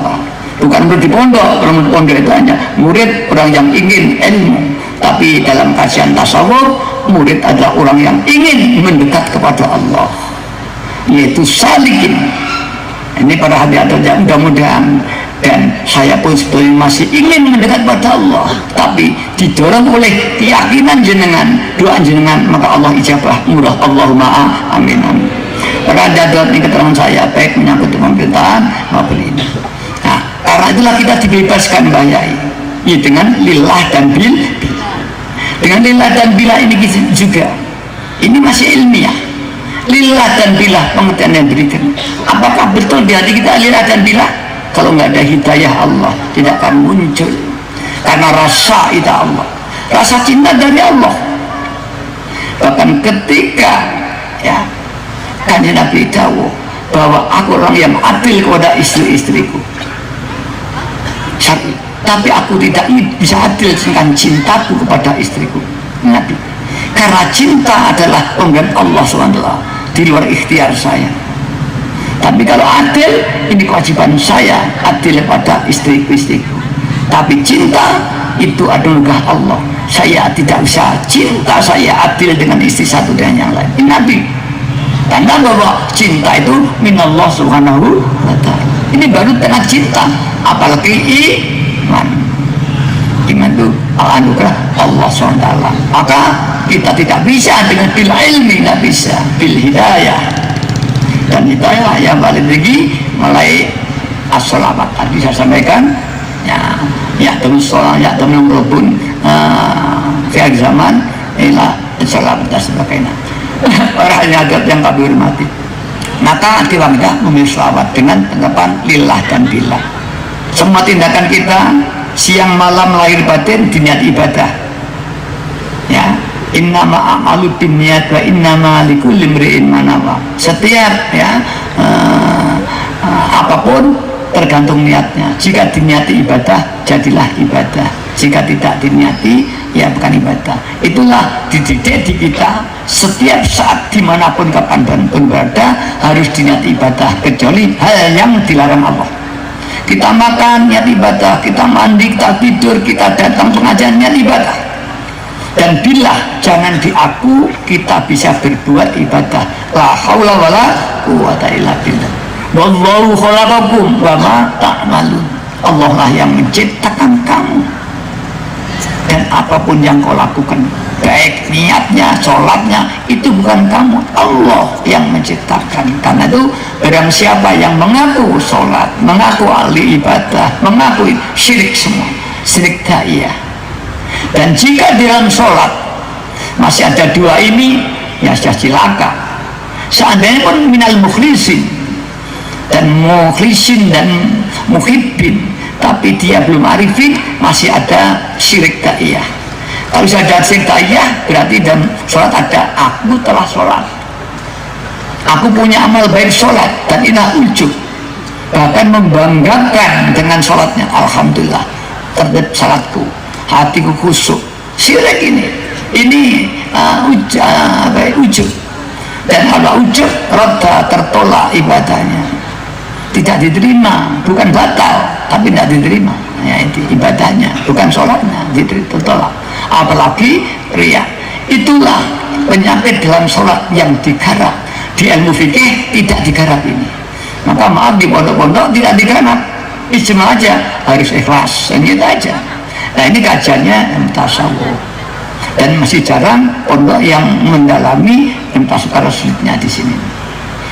Bukan murid di pondok, kalau murid pondok itu hanya murid orang yang ingin ilmu. Tapi dalam kajian tasawuf, murid adalah orang yang ingin mendekat kepada Allah, yaitu salikin. Ini para hadirin yang mudah-mudahan, dan saya pun sebetulnya masih ingin mendekat kepada Allah, tapi didorong oleh keyakinan jenengan, doa jenengan, maka Allah ijabah murah. Allahumma amin amin. Para hadirin ini keterangan saya baik menyangkut pemerintahan maupun ini. Nah, karena itulah kita dibebaskan bayai, ya, dengan lillah dan bil. Dengan lillah dan bila ini juga, ini masih ilmiah. Lillah dan bila pengertian yang diberikan. Apakah betul di hati kita lillah dan bila? Kalau nggak ada hidayah Allah, tidak akan muncul. Karena rasa itu Allah, rasa cinta dari Allah. Bahkan ketika ya Kanjeng Nabi dawuh bahwa aku orang yang adil kepada istri-istriku, tapi aku tidak bisa adil dengan cintaku kepada istriku. Nabi, karena cinta adalah pemberian Allah SWT di luar ikhtiar saya. Tapi kalau adil, ini kewajiban saya adil pada istriku. Tapi cinta itu adalah Allah. Saya tidak bisa cinta saya adil dengan istri satu dengan yang lain. Ini Nabi tanda bahwa cinta itu minallah subhanahu wa ta'ala. Ini baru tengah cinta, apalagi iman. Iman itu anugerah Allah SWT. Maka kita tidak bisa dengan bil ilmi, tidak bisa bil hidayah. Dan hidayah yang paling tinggi mulai as-sholawat. Tadi saya sampaikan, ya terus sholat, ya terus melebun di akhir zaman, inilah sholawat dan sebagainya. Orang yang kami hormati, maka kita memilih sholawat dengan tanggapan lillah dan billah. Semua tindakan kita siang malam lahir batin diniat ibadah, ya. Innama a'malu binniyat wa innama likulli imri'in ma nawa. Setiap ya apapun tergantung niatnya. Jika diniati ibadah, jadilah ibadah. Jika tidak diniati, ya bukan ibadah. Itulah dididik di kita setiap saat dimanapun kapanpun berada harus diniati ibadah, kecuali hal yang dilarang Allah. Kita makan niat ibadah, kita mandi, kita tidur, kita datang pengajian niat ibadah. Dan bila jangan diaku, kita bisa berbuat ibadah. La haula wala quwata illa billah. Wallahu khalaqakum wa ma ta'malun. Allah lah yang menciptakan kamu. Dan apapun yang kau lakukan, baik niatnya, sholatnya, itu bukan kamu, Allah yang menciptakan. Karena itu barang siapa yang mengaku sholat, mengaku ahli ibadah, mengaku syirik semua, syirik daiyah. Dan jika dalam sholat masih ada dua ini, ya sudah cilaka. Seandainya pun minal mukhlisin dan mukhlisin dan muhibbin, tapi dia belum arifin, masih ada syirik daiyah. Kalau sudah ada syirik daiyah, berarti dalam sholat ada aku telah sholat, aku punya amal baik sholat, dan inilah ujub, bahkan membanggakan dengan sholatnya. Alhamdulillah terhadap sholatku, hatiku khusyuk. Syirik ini ujub. Dan kalau ujub, roda tertolak ibadahnya, tidak diterima, bukan batal, tapi tidak diterima. Ya, itu ibadahnya, bukan sholatnya, ditolak. Apalagi riya. Itulah penyakit dalam sholat yang digarap. Di ilmu fikih tidak digarap ini. Maka maaf, di pondok-pondok tidak digarap. Ijma aja, harus ikhlas, dan gitu aja. Nah, ini kajiannya tasawuf. Dan masih jarang pondok yang mendalami tasawuf, karena sulitnya di sini.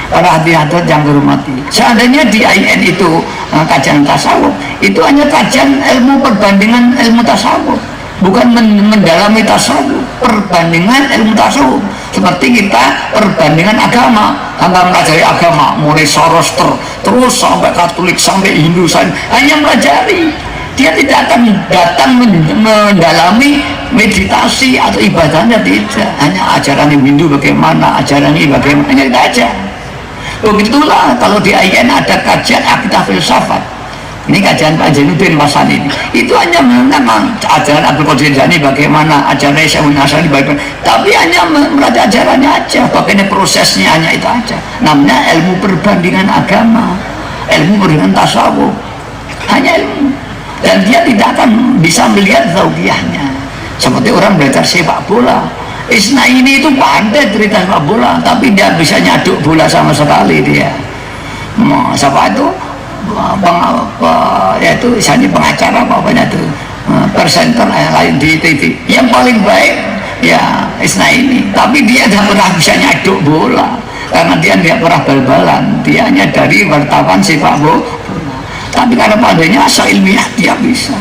Para hadirin yang hormati, seandainya di IN itu kajian tasawuf, itu hanya kajian ilmu perbandingan ilmu tasawuf, bukan mendalami tasawuf, perbandingan ilmu tasawuf. Seperti kita perbandingan agama, tanpa mempelajari agama, mulai Zoroaster terus sampai Katolik sampai Hindu, hanya mempelajari. Dia tidak akan datang mendalami meditasi atau ibadahnya, tidak. Hanya ajaran Hindu bagaimana, ajaran ini bagaimana, hanya kita aja. Begitulah kalau di IN ada kajian akidah filsafat. Ini kajian Pak Jainuddin Masan ini. Itu hanya memang ajaran Abdul Qadir Jailani bagaimana, ajaran Syaikhul Nasrani bagaimana. Tapi hanya melihat ajarannya aja, bagaimana prosesnya, hanya itu aja. Namanya ilmu perbandingan agama, ilmu perbandingan tasawuf. Hanya ilmu. Dan dia tidak akan bisa melihat zauqiyahnya. Seperti orang belajar sepak bola. Isna ini itu pandai cerita sepak bola, tapi dia bisa nyaduk bola sama sekali dia. Siapa itu? Yaitu misalnya pengacara bapaknya itu presenter lain di TV. Yang paling baik ya Isna ini, tapi dia tidak pernah bisa nyaduk bola karena dia tidak pernah bal-balan. Dia hanya dari wartawan sepak bola. Tapi karena pandainya asal ilmiah dia bisa.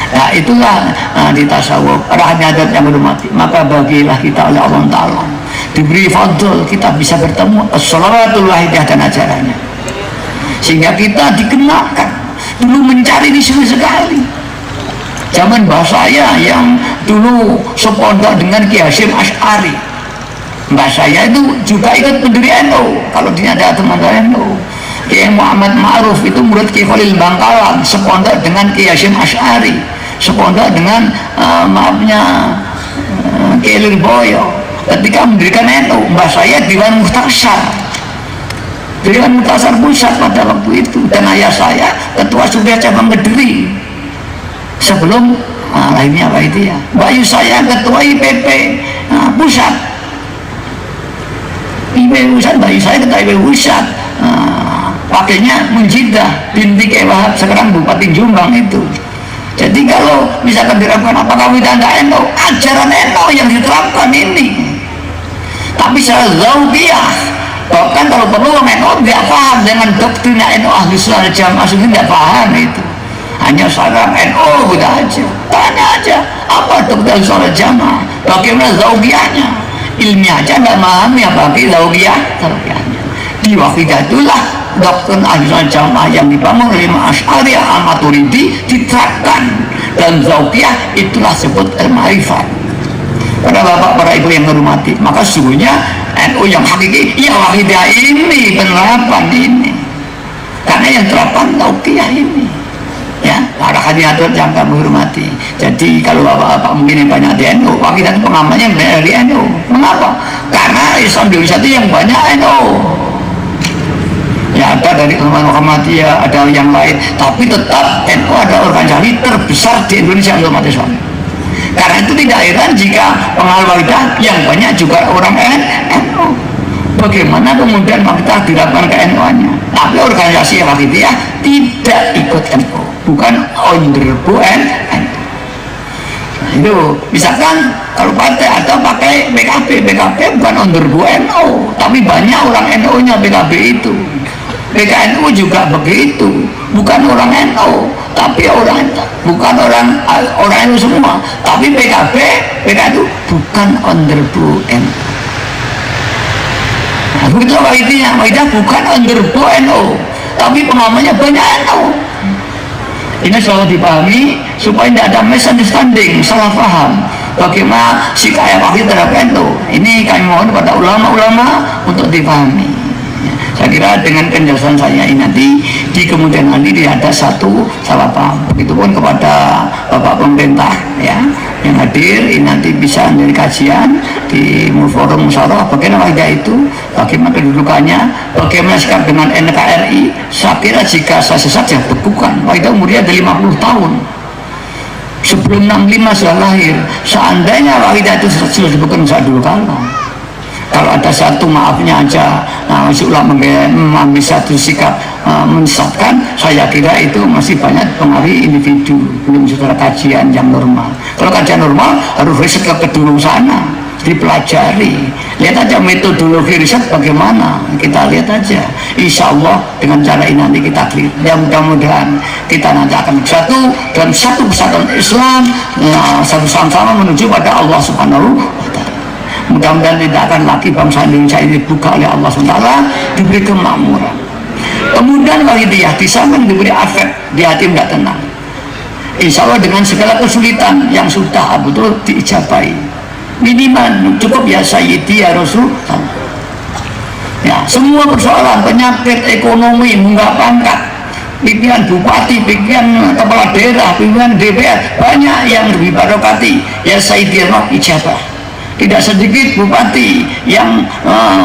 Nah, itulah di tasawuf rahnya adat yang berhormati. Maka bagilah kita oleh Allah Ta'ala diberi fadl, kita bisa bertemu as-shalawatul wahidah dan ajarannya, sehingga kita dikenalkan. Dulu mencari di sini sekali. Zaman mbah saya yang dulu sepondok dengan Ki Hasyim Asy'ari, mbah saya itu juga ikut pendiri NU. Kalau dia ada teman-teman NU, Ki Muhammad Ma'ruf itu murid Ki Khalil Bangkalan, sepondok dengan Ki Hasyim Asy'ari, sepondok dengan Ki Lirboyo. Ketika mendirikan NU, mbah saya Dewan Muhtasar Pusat pada waktu itu, dan ayah saya ketua Surya Cabang Kediri sebelum lainnya apa itu ya, bayu saya ketua IPP Pusat, bayu saya ketua IPP Pusat. Pakainya Munjidah binti Ki Wahab, sekarang Bupati Jombang itu. Jadi kalau misalkan diterapkan apakah kita tidak NU, ajaran NU yang diterapkan ini. Tapi secara zauqiyah, bahkan kalau perlu NU tidak paham dengan doktrin NU Ahlus Sunnah Jamaah, tidak paham itu. Hanya sekarang NU udah aja, tanya aja apa doktrin Ahlus Sunnah Jamaah, bagaimana zauqiyahnya, ilmiah aja nggak memahami apalagi zauqiyahnya. Di waktu itulah doktrin Ahlus Sunnah Jamaah yang dibangun oleh Asy'ari Al-Maturidi diterapkan, dan zauqiyah itulah sebut al-ma'rifat. Para bapak, para ibu yang hormati, maka sesungguhnya NU yang hakiki ya wahidah ini, penerapan ini, karena yang terapan zauqiyah ini ya. Para hadirin yang kami hormati, jadi kalau bapak-bapak mungkin yang banyak di NU, wahidah pengamannya dari NU. Mengapa? Karena Islam Indonesia itu yang banyak NU. Ya ada dari Muhammadiyah, ada yang lain, tapi tetap NU ada organisasi terbesar di Indonesia untuk umat Islam. Karena itu tidak heran jika pengawal walidah yang banyak juga orang NU. Bagaimana kemudian kita dilakukan ke NU-nya? Tapi organisasi Wahidiyah tidak ikut NU, bukan under NU. Nah, itu misalkan kalau partai atau pakai PKB bukan under NU, tapi banyak orang NU-nya PKB itu. PKNU juga begitu, bukan orang NU, tapi bukan orang NU semua, tapi PKB itu bukan under NU. Nah, begitu Wahidiyah bukan under NU, tapi pengamalnya banyak NU. Ini selalu dipahami supaya tidak ada misunderstanding, salah paham bagaimana sikap Wahidiyah terhadap NU. Ini kami mohon kepada ulama-ulama untuk dipahami. Saya kira dengan penjelasan saya ini nanti di kemudian hari tidak ada satu salah paham. Begitupun kepada Bapak pemerintah ya yang hadir ini nanti bisa menjadi kajian di forum musyawarah bagaimana Wahidiyah itu, bagaimana kedudukannya, bagaimana sikap dengan NKRI. Saya kira jika saya sesat ya bekukan. Wahidiyah umurnya ada 50 tahun. Sebelum 65 sudah lahir. Seandainya Wahidiyah itu sudah dibekukan saya dulu kalau ada satu maafnya aja ulama mengambil satu sikap menyesatkan, saya kira itu masih banyak pengaruhi individu, belum secara kajian yang normal. Kalau kajian normal harus riset ke kedulu sana, dipelajari, lihat aja metodologi riset bagaimana, kita lihat aja. Insya Allah dengan cara ini nanti kita clear. Ya mudah-mudahan kita nanti akan bersatu dalam satu kesatuan Islam, satu sama-sama menuju pada Allah Subhanahu wa Ta'ala. Mudah-mudahan tidak akan lagi bangsa Indonesia ini dibuka oleh Allah SWT, diberi kemakmuran. Kemudian Wahidiyah di samping diberi afek di hati tidak tenang. Insya Allah dengan segala kesulitan yang sudah betul diijabai, minimal cukup ya Sayyidi ya Rasul. Ya, semua persoalan penyakit ekonomi, munggah pangkat, pimpinan bupati, pimpinan kepala daerah, pimpinan DPR, banyak yang lebih barokati ya Sayyidi ya ijabah. Tidak sedikit bupati yang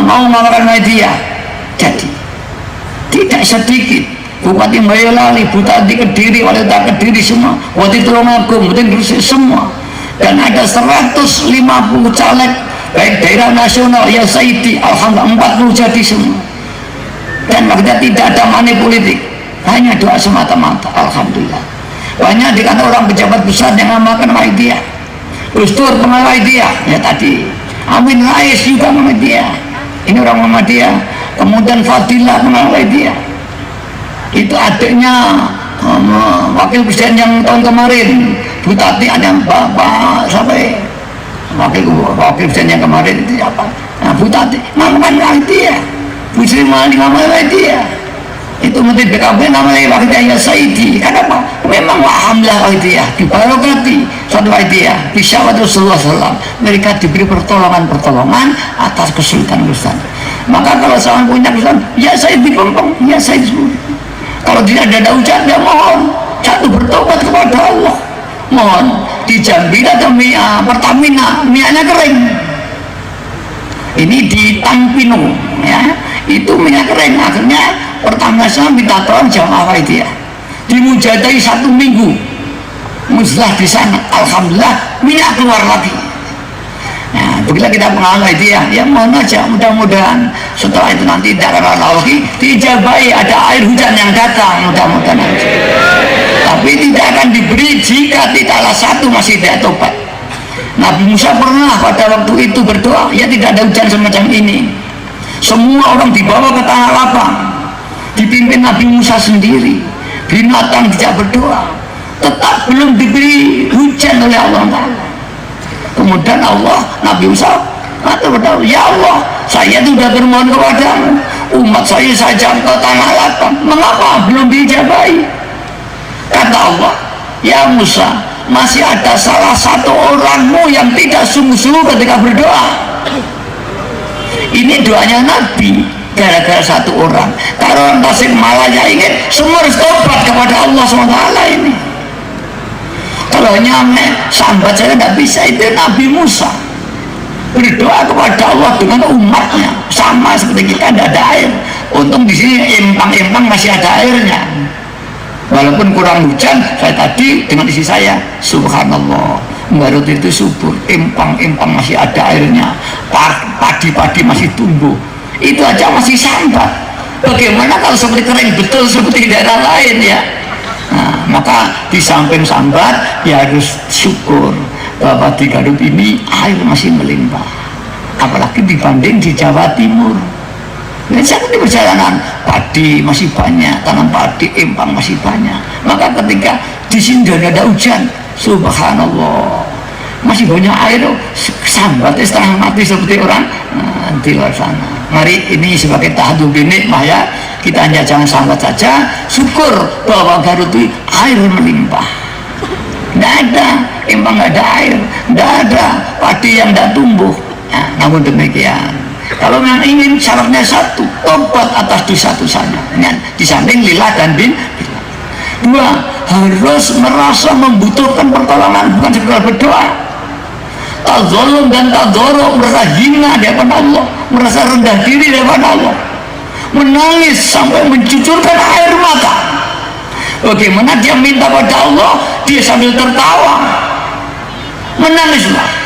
mau mengamalkan Wahidiyah. Jadi tidak sedikit bupati Boyolali, bupati Kediri, wali kota Kediri semua, bupati Tulungagung, bupati Gresik semua, dan ada 150 caleg baik daerah nasional ya Sayyidi, alhamdulillah 40 jadi semua. Dan makanya tidak ada money politik, hanya doa semata-mata, alhamdulillah. Banyak dikata orang pejabat besar yang mengamalkan Wahidiyah. Gus Dur pengamal Wahidiyah ya tadi, Amin Rais juga Muhammadiyah, ini orang Muhammadiyah. Kemudian Fadilah pengamal Wahidiyah, itu adiknya wakil presiden yang tahun kemarin, Bu Tati, ada Bapak sampai wakil presiden yang kemarin itu siapa? Nah, Bu Tati ngamalkan Wahidiyah, Bu Sri Mali ngamalkan Wahidiyah. Itu menteri BKP namanya Wahidiyah ya Sayyidi. Kenapa? Memang alhamdulillah Wahidiyah dibarokati suatu Wahidiyah bisa Rasulullah SAW, mereka diberi pertolongan atas kesulitan. Maka kalau seorang punya kesulitan ya Sayyidi pempeng, ya Sayyidi. Kalau tidak ada hujan ya mohon jatuh bertobat kepada Allah. Mohon di Jambi ada Pertamina minyaknya kering, ini di Tampino ya, itu minyak kering. Akhirnya Pertamina saya minta tolong jamaah Wahidiyah dimujadahi 1 minggu muslah di sana, alhamdulillah minyak keluar lagi. Nah, begitu kita mengalami Wahidiyah ya mohon aja mudah-mudahan setelah itu nanti tidak akan lagi dijabai ada air hujan yang datang, mudah-mudahan aja. Tapi tidak akan diberi jika tidaklah satu masih tidak tobat. Nabi Musa pernah pada waktu itu berdoa ya tidak ada hujan semacam ini, semua orang dibawa ke tanah lapang, dipimpin Nabi Musa sendiri, binatang tidak berdoa, tetap belum diberi hujan oleh Allah Ta'ala. Kemudian Nabi Musa berdoa, ya Allah, saya sudah bermohon kepadamu, umat saya saja ke tanah lapang, mengapa belum dijabai? Kata Allah, ya Musa, masih ada salah satu orangmu yang tidak sungguh-sungguh ketika berdoa. Ini doanya Nabi gara-gara satu orang. Kalau orang Tasikmalaya ingin semua harus tobat kepada Allah SWT ini. Kalau hanya sambat saya tidak bisa, itu Nabi Musa berdoa kepada Allah dengan umatnya sama seperti kita, tidak ada air, Untung di sini empang-empang masih ada airnya. Walaupun kurang hujan, saya tadi dengan isi saya, subhanallah, Garut itu subur, empang-empang masih ada airnya, padi-padi masih tumbuh. Itu aja masih sambat. Bagaimana kalau seperti kering betul seperti daerah lain ya? Nah, maka di samping sambat ya harus syukur bahwa di Garut ini air masih melimpah. Apalagi dibanding di Jawa Timur. Dan saat ini perjalanan padi masih banyak, tanam padi, empang masih banyak. Maka ketika di sini tidak ada hujan, subhanallah, masih banyak air, sambatnya setengah mati seperti orang di luar sana. Mari ini sebagai tahadul nikmah ya, kita hanya jangan sambat saja, syukur bahwa Garut itu air melimpah. Tidak ada empang, tidak ada air, tidak ada padi yang tidak tumbuh. Nah, namun demikian, kalau yang ingin syaratnya satu, tobat atas dosa-dosanya. Di samping lillah dan bin. Dua, harus merasa membutuhkan pertolongan, bukan sekedar berdoa. Tazolum dan tadoro, merasa hina di hadapan Allah, merasa rendah diri di hadapan Allah, menangis sampai mencucurkan air mata. Bagaimana dia minta pada Allah, dia sambil tertawa, menangislah.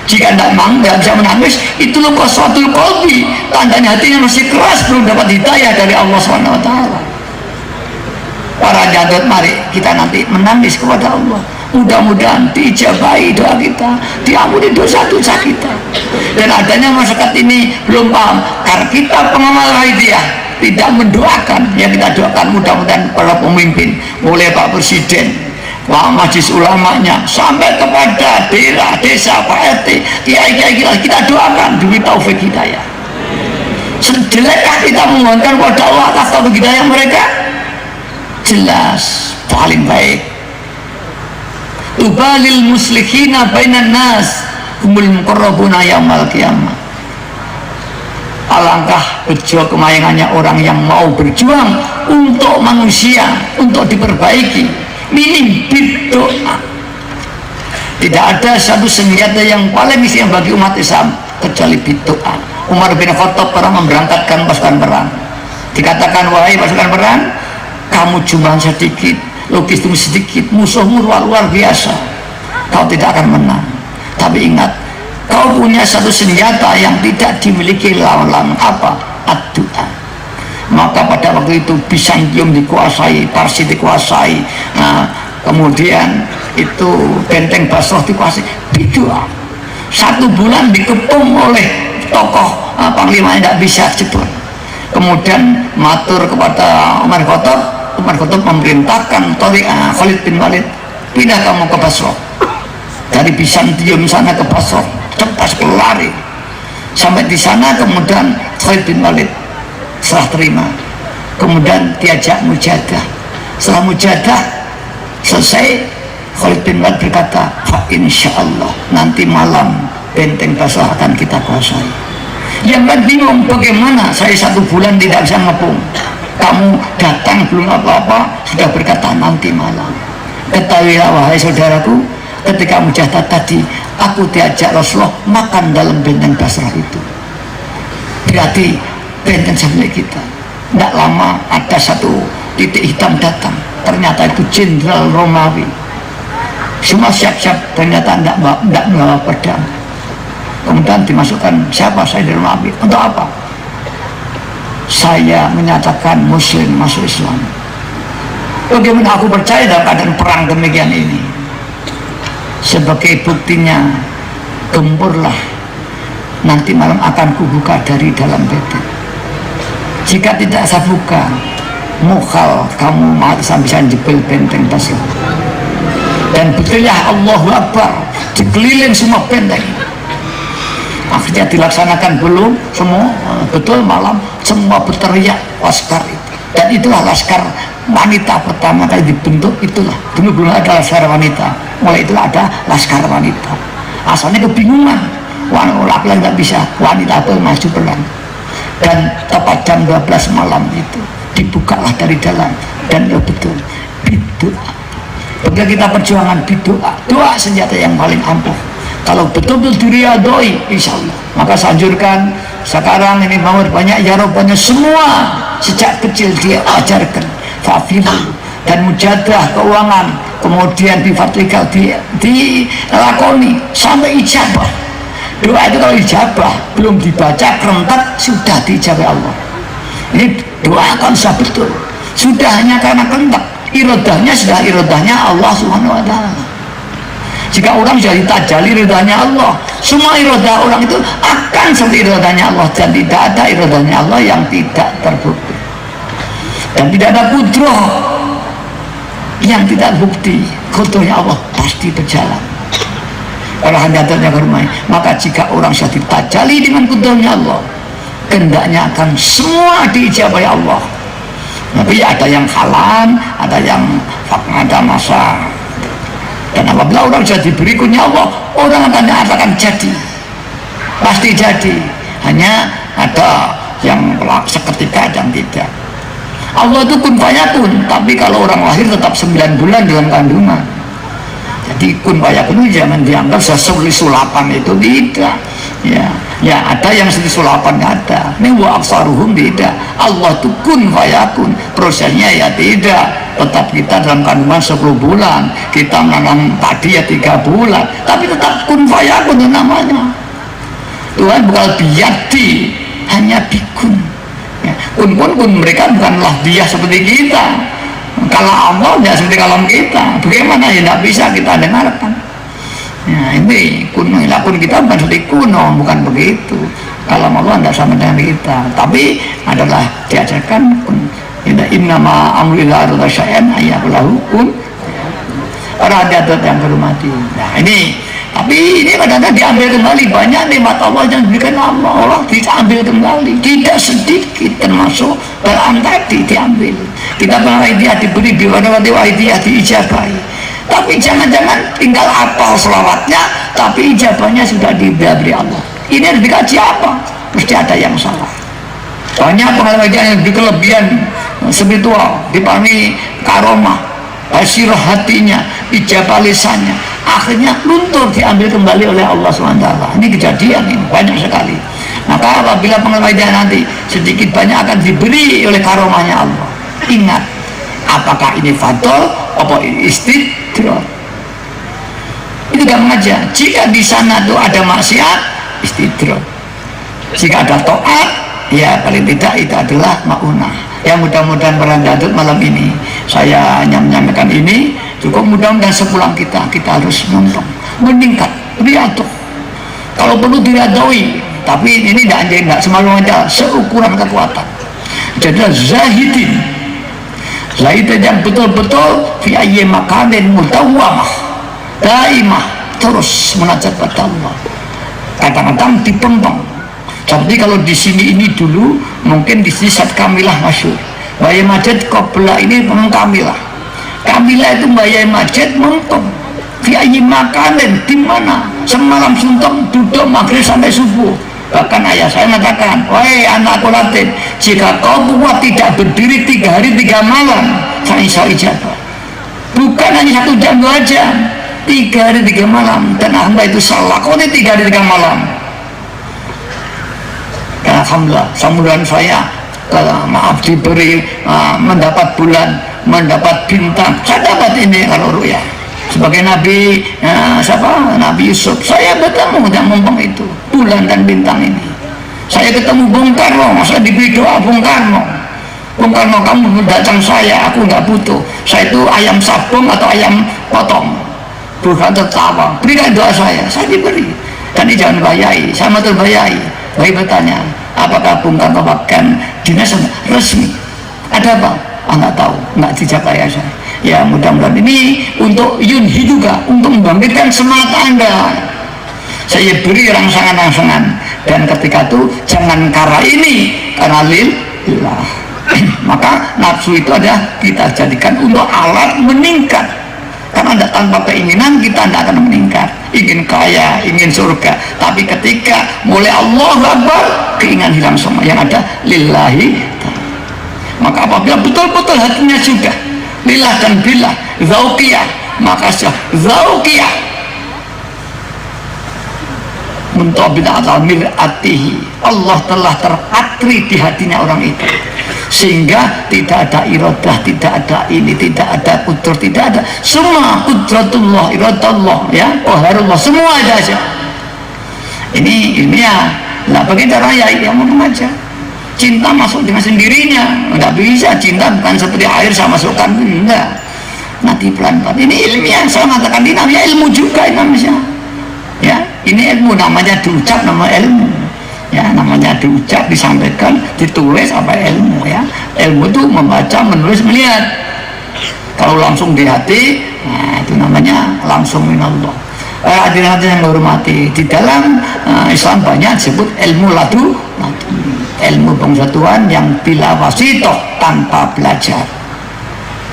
Jika tidak bisa menangis, itu luka suatu qalbi, tandanya hatinya masih keras, belum dapat hidayah dari Allah SWT. Para jadot, mari kita nanti menangis kepada Allah, mudah-mudahan diijabahi doa kita, diampuni dosa-dosa kita. Dan adanya masyarakat ini belum paham, karena kita pengamal hidayah tidak mendoakan. Yang kita doakan mudah-mudahan para pemimpin, mulai Pak Presiden, majelis ulamanya, sampai kepada daerah, desa, Pak RT, kiai-kiai kita doakan demi taufik hidayah. Sejelekkah kita memohonkan kepada Allah atas taufik hidayah mereka? Jelas paling baik. Tubalil muslihina bainan nas humul muqarrabuna yaumil qiyamah. Alangkah bejo kemayangannya orang yang mau berjuang untuk manusia, untuk diperbaiki. Minim berdoa. Tidak ada satu senjata yang paling isinya bagi umat Islam kecuali berdoa. Umar bin Khattab pernah memberangkatkan pasukan perang. Dikatakan, wahai pasukan perang, kamu jumlah sedikit, logistik sedikit, musuhmu luar biasa, kau tidak akan menang. Tapi ingat, kau punya satu senjata yang tidak dimiliki lawan-lawan. Apa? Ad-doa. Maka pada waktu itu Bizantium dikuasai, Parsi dikuasai, nah, kemudian itu benteng Basrah dikuasai. Berdoa 1 bulan dikepung oleh tokoh panglima yang tidak bisa jebol. Kemudian matur kepada Umar Khattab memerintahkan Khalid bin Walid, pindah kamu ke Basrah. Dari Bizantium sana ke Basrah, cepat lari sampai di sana. Kemudian Khalid bin Walid serah terima, kemudian diajak mujadah. Setelah mujadah selesai, Khalid bin Walid berkata, insyaallah nanti malam benteng Basrah akan kita kuasai. Yang kan bingung, bagaimana saya 1 bulan tidak bisa ngepung, kamu datang belum apa-apa sudah berkata nanti malam. Ketahuilah wahai saudaraku, ketika mujadah tadi aku diajak Rasulullah makan dalam benteng Basrah itu. Berarti benteng milik kita. Tidak lama ada satu titik hitam datang, ternyata itu Jenderal Romawi. Semua siap-siap, ternyata tidak membawa pedang. Kemudian dimasukkan, siapa? Saya dari Romawi. Untuk apa? Saya menyatakan Muslim masuk Islam. Bagaimana aku percaya dalam keadaan perang demikian ini? Sebagai buktinya, gempurlah, nanti malam akan kubuka dari dalam benteng. Jika tidak saya buka, mukhal kamu bisa jebol benteng Basrah. Dan betulnya Allahu Akbar, dikeliling semua benteng. Akhirnya dilaksanakan belum semua, betul malam semua berteriak laskar itu. Dan itulah laskar wanita pertama kali dibentuk, itulah. Dulu belum ada laskar wanita, mulai itulah ada laskar wanita. Asalnya kebingungan, laki-laki tidak bisa, wanita itu maju perang. Dan tepat jam 12 malam itu dibukalah dari dalam, dan ya betul berdoa. Bagi kita perjuangan berdoa, doa senjata yang paling ampuh. Kalau betul-betul diridhoi, insya Allah. Maka saya anjurkan sekarang ini bangun banyak ya Rabbana, semua sejak kecil dia ajarkan fafidu dan mujadah keuangan, kemudian bifatrikal dilakoni sampai ijabah. Doa itu kalau ijabah belum dibaca kerentak sudah dijabah Allah. Ini doa kan sah betul, sudah hanya karena kerentak, irodahnya sudah irodahnya Allah Subhanahu wa Ta'ala. Jika orang sudah ditajali ridhanya Allah, semua irodah orang itu akan seperti irodahnya Allah, dan tidak ada irodahnya Allah yang tidak terbukti, dan tidak ada kudroh yang tidak bukti. Kudrohnya Allah pasti berjalan. Kalau hanya hormai, maka jika orang sudah ditajali dengan kudrohnya Allah, kehendaknya akan semua diijabahi Allah. Tapi ada yang halan, ada yang ada masa. Dan apabila orang sudah diberi kurnia Allah, orang akan jadi, pasti jadi. Hanya ada yang seketika dan tidak. Allah itu kun fayakun, tapi kalau orang lahir tetap 9 bulan dalam kandungan. Jadi kun fayakun itu jangan dianggap seperti sulapan, itu tidak. Ya ada yang seperti sulapan, ada. Ini wa aksaruhum tidak. Allah itu kun fayakun, prosesnya ya tidak. Tetap kita dalam kandungan 10 bulan, kita menanam padi ya 3 bulan, tapi tetap kun fayakun itu namanya. Tuhan bukan biyadi, hanya bikun. Ya, kun mereka bukanlah dia seperti kita. Kalau Allah tidak seperti kalam kita, bagaimana ya tidak bisa kita dengarkan. Ya, ini kun kita bukan seperti kuno, bukan begitu. Kalau Allah tidak sama dengan kita, tapi adalah diajarkan kun. Innama amri idza arada syai'an ayyaqulu kun. Para hadirat yang hormati. Nah ini, tapi ini kadang-kadang diambil kembali, banyak nikmat Allah yang diberikan Allah diambil kembali, tidak sedikit, termasuk Quran tadi diambil. Kita hadiah diberi, biwadawati hadiah diijabahi. Tapi jangan-jangan tinggal apal selawatnya, tapi ijabahnya sudah diberi Allah. Ini harus dikaji apa? Mesti ada yang salah. Banyak pengajian yang berkelebihan spiritual, dipahami karomah, basirah hatinya, ijabah lisannya, akhirnya luntur diambil kembali oleh Allah SWT. Ini kejadian, ini banyak sekali. Maka apabila pengajian nanti sedikit banyak akan diberi oleh karomahnya Allah, ingat, apakah ini fadl atau istidrak? Itu gak mengajar. Jika di sana tuh ada maksiat, istidrak. Jika ada taat, ya paling tidak itu adalah maunah. Ya mudah-mudahan para hadirat malam ini saya hanya menyampaikan ini, cukup mudah-mudahan sepulang kita harus meningkat, riadoh. Kalau perlu diridhoi, tapi ini tidak semalu aja, seukuran kekuatan. Jadilah zahidin yang betul-betul fi ayyi makanin mutawwamah, daimah, terus munajat pada Allah. Kadang-kadang dipempeng. Seperti kalau di sini ini dulu, mungkin di sini saat Kamilah masyhur. Mbak Majid Qobla ini Kamilah. Kamilah itu Mbak Majid mempeng. Fi ayyi makanin, di mana? Semalam suntuk duduk maghrib sampai subuh. Bahkan ayah saya mengatakan, wahai anakku Latin, jika kau kuat tidak berdiri 3 hari 3 malam, saya insya ijabah. Bukan hanya 1 jam 2 jam, 3 hari 3 malam. Dan hamba itu salah, kau ini 3 hari 3 malam. Dan alhamdulillah, semudah saya maaf diberi mendapat bulan, mendapat bintang. Saya dapat ini kalau ruya. Sebagai Nabi Nabi Yusuf, saya bertemu dan mempeng itu bulan dan bintang ini. Saya ketemu Bung Karno, saya diberi doa Bung Karno. Bung Karno, kamu datang saya, aku nggak butuh. Saya itu ayam sabung atau ayam potong, bukan tertawa. Berikan doa saya diberi. Dan ini jangan bayai, sama terbayai. Bayi bertanya, apakah Bung Karno bahkan dinas resmi? Ada apa? Nggak tahu, nggak dijawab ayah saya. Ya mudah-mudahan ini untuk Yunhi juga, untuk membangkitkan semangat Anda. Saya beri rangsangan-rangsangan, dan ketika itu jangan karena ini, karena lillah. Maka nafsu itu ada kita jadikan untuk alat meningkat. Karena anda tanpa keinginan kita tidak akan meningkat. Ingin kaya, ingin surga, tapi ketika mulai Allah Akbar, keinginan hilang semua. Yang ada lillahi. Maka apabila betul-betul hatinya sudah lillah dan billah, zauqiyah, maka sudah zauqiyah. muntabid ala mir'atihi. Allah telah terpatri di hatinya orang itu, sehingga tidak ada iradah, tidak ada ini, tidak ada kudrah, tidak ada, semua kudratullah, iradallah, ya, qaharullah, semua ada aja. Ini ilmiah. Nah, bagi cara ya yang mau aja. Cinta masuk dengan sendirinya, nggak bisa. Cinta bukan seperti air saya masukkan, enggak, nanti pelan-pelan. Ini ilmiah, saya mengatakan ini namanya ilmu juga, ini namanya, ya, ini ilmu, namanya diucap, nama ilmu, ya, namanya diucap, disampaikan, ditulis, apa ilmu, ya. Ilmu itu membaca, menulis, melihat. Kalau langsung di hati, nah, itu namanya langsung minallah. Hadirin yang menghormati, di dalam Islam banyak disebut ilmu ladu, ilmu pengetahuan yang bila wasitoh, tanpa belajar.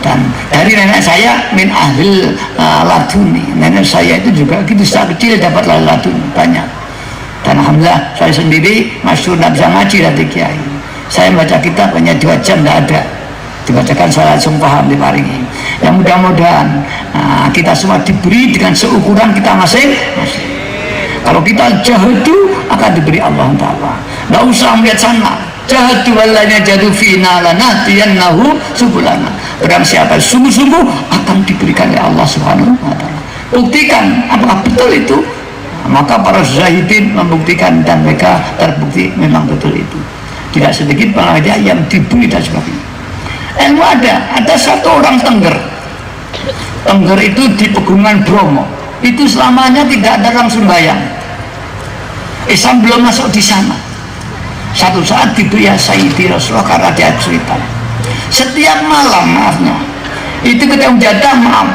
Dan dari nenek saya min ahli laduni, nenek saya itu juga gitu, sejak kecil dapat laduni banyak. Dan alhamdulillah saya sendiri masyhur tidak bisa ngaji dari kiai. Saya baca kitab hanya 2 jam, tidak ada dibacakan, saya langsung paham, diparingi. Yang mudah-mudahan kita semua diberi dengan seukuran kita masing-masing. Kalau kita jahadu akan diberi Allah Ta'ala. Tidak usah melihat sana. Jahadu wallanya jadu fina lana tiyannahu subulana. Barang siapa sungguh-sungguh akan diberikan oleh Allah Subhanahu wa Ta'ala. Buktikan apakah betul itu. Maka para zahidin membuktikan dan mereka terbukti memang betul itu. Tidak sedikit pengajar yang diberi dan sebagainya. Ilmu ada satu orang Tengger. Tengger itu di Pegunungan Bromo. Itu selamanya tidak ada orang sembahyang. Islam belum masuk di sana. Satu saat diberi Sayyidi Rasulullah karena dia cerita. Setiap malam, maafnya, itu ketemu jadah maaf.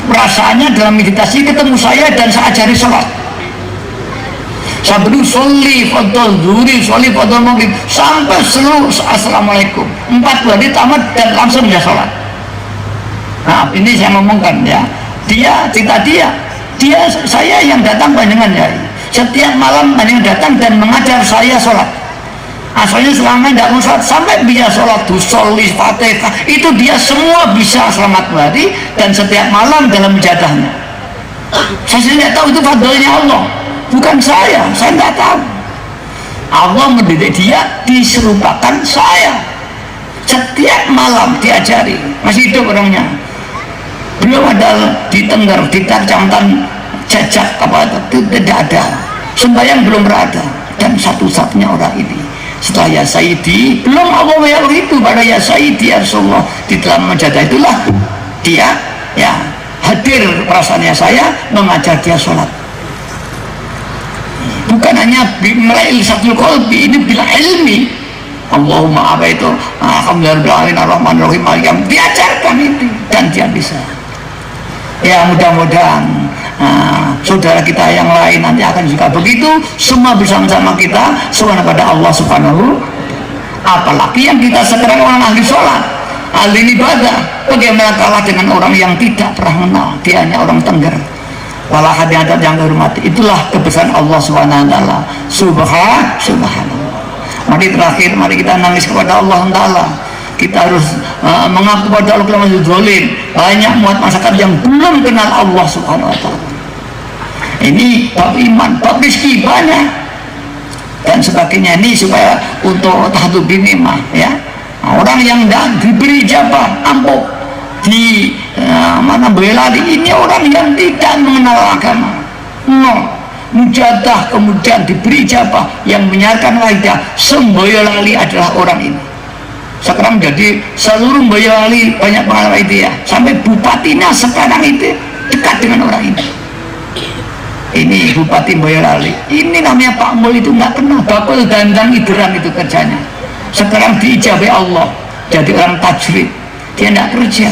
Perasaannya dalam meditasi ketemu saya dan saya ajari sholat. Saya beri sholli fadol zuri, sholli fadol maghrib, sampai seluruh assalamualaikum. 4 hari tamat dan langsung dia sholat. Nah, ini saya ngomongkan, ya. Dia saya yang datang panjangan, ya. Setiap malam panjangan datang dan mengajar saya sholat. Asalnya selama tidak mau sholat, sampai bisa sholat sholli fatihah, itu dia semua bisa selamat hari dan setiap malam dalam mujadahnya. Saya tidak tahu itu fadlnya Allah, bukan saya tidak tahu. Allah mendidik dia, diserupakan saya. Setiap malam diajari, masih hidup orangnya. Belum ada di Tengger, di Kecamatan Jajak apa itu tidak ada. Sembahyang belum berada. Dan satu-satunya orang ini setelah ya Sayyidi, belum Allah yang itu pada ya Sayyidi ya Rasulullah, di dalam menjaga itulah dia, ya, hadir perasaannya saya mengajar dia sholat. Bukan hanya melail satu qalbi, ini bila ilmi. Allahumma apa itu, alhamdulillahirrahmanirrahim ar-rahmanirrahim, diajarkan itu dan dia bisa. Ya, mudah-mudahan saudara kita yang lain nanti akan juga begitu, semua bersama-sama kita subhanahu pada Allah Subhanahu. Apalagi yang kita sekarang orang ahli sholat, ahli ibadah, bagaimana kalah dengan orang yang tidak pernah mengenal, dia hanya orang Tengger. Walau hadirat yang dihormati, itulah kebesaran Allah Subhanahu wa Ta'ala. Subhanallah. Mari terakhir, mari kita nangis kepada Allah Ta'ala. Kita harus mengaku pada Allah kalau masih zalim. Banyak muat masyarakat yang belum kenal Allah Subhanahu wa Ta'ala. Ini bab iman, bab rezeki banyak dan sebagainya. Ini supaya untuk tahdub binikmah, ya. Orang yang tidak diberi ijabah, ampun, di mana Boyolali ini orang yang tidak mengenal agama, mujadah kemudian diberi ijabah yang menyiarkan waidah. Semboyolali adalah orang ini. Sekarang jadi seluruh Boyolali banyak pengalam itu, ya, sampai bupatinya sekarang itu dekat dengan orang ini. Ini Bupati Boyolali, ini namanya Pak Mul, itu nggak kenal bakul dandang ideran itu kerjanya. Sekarang diijabai Allah jadi orang tajwid, dia tidak kerja.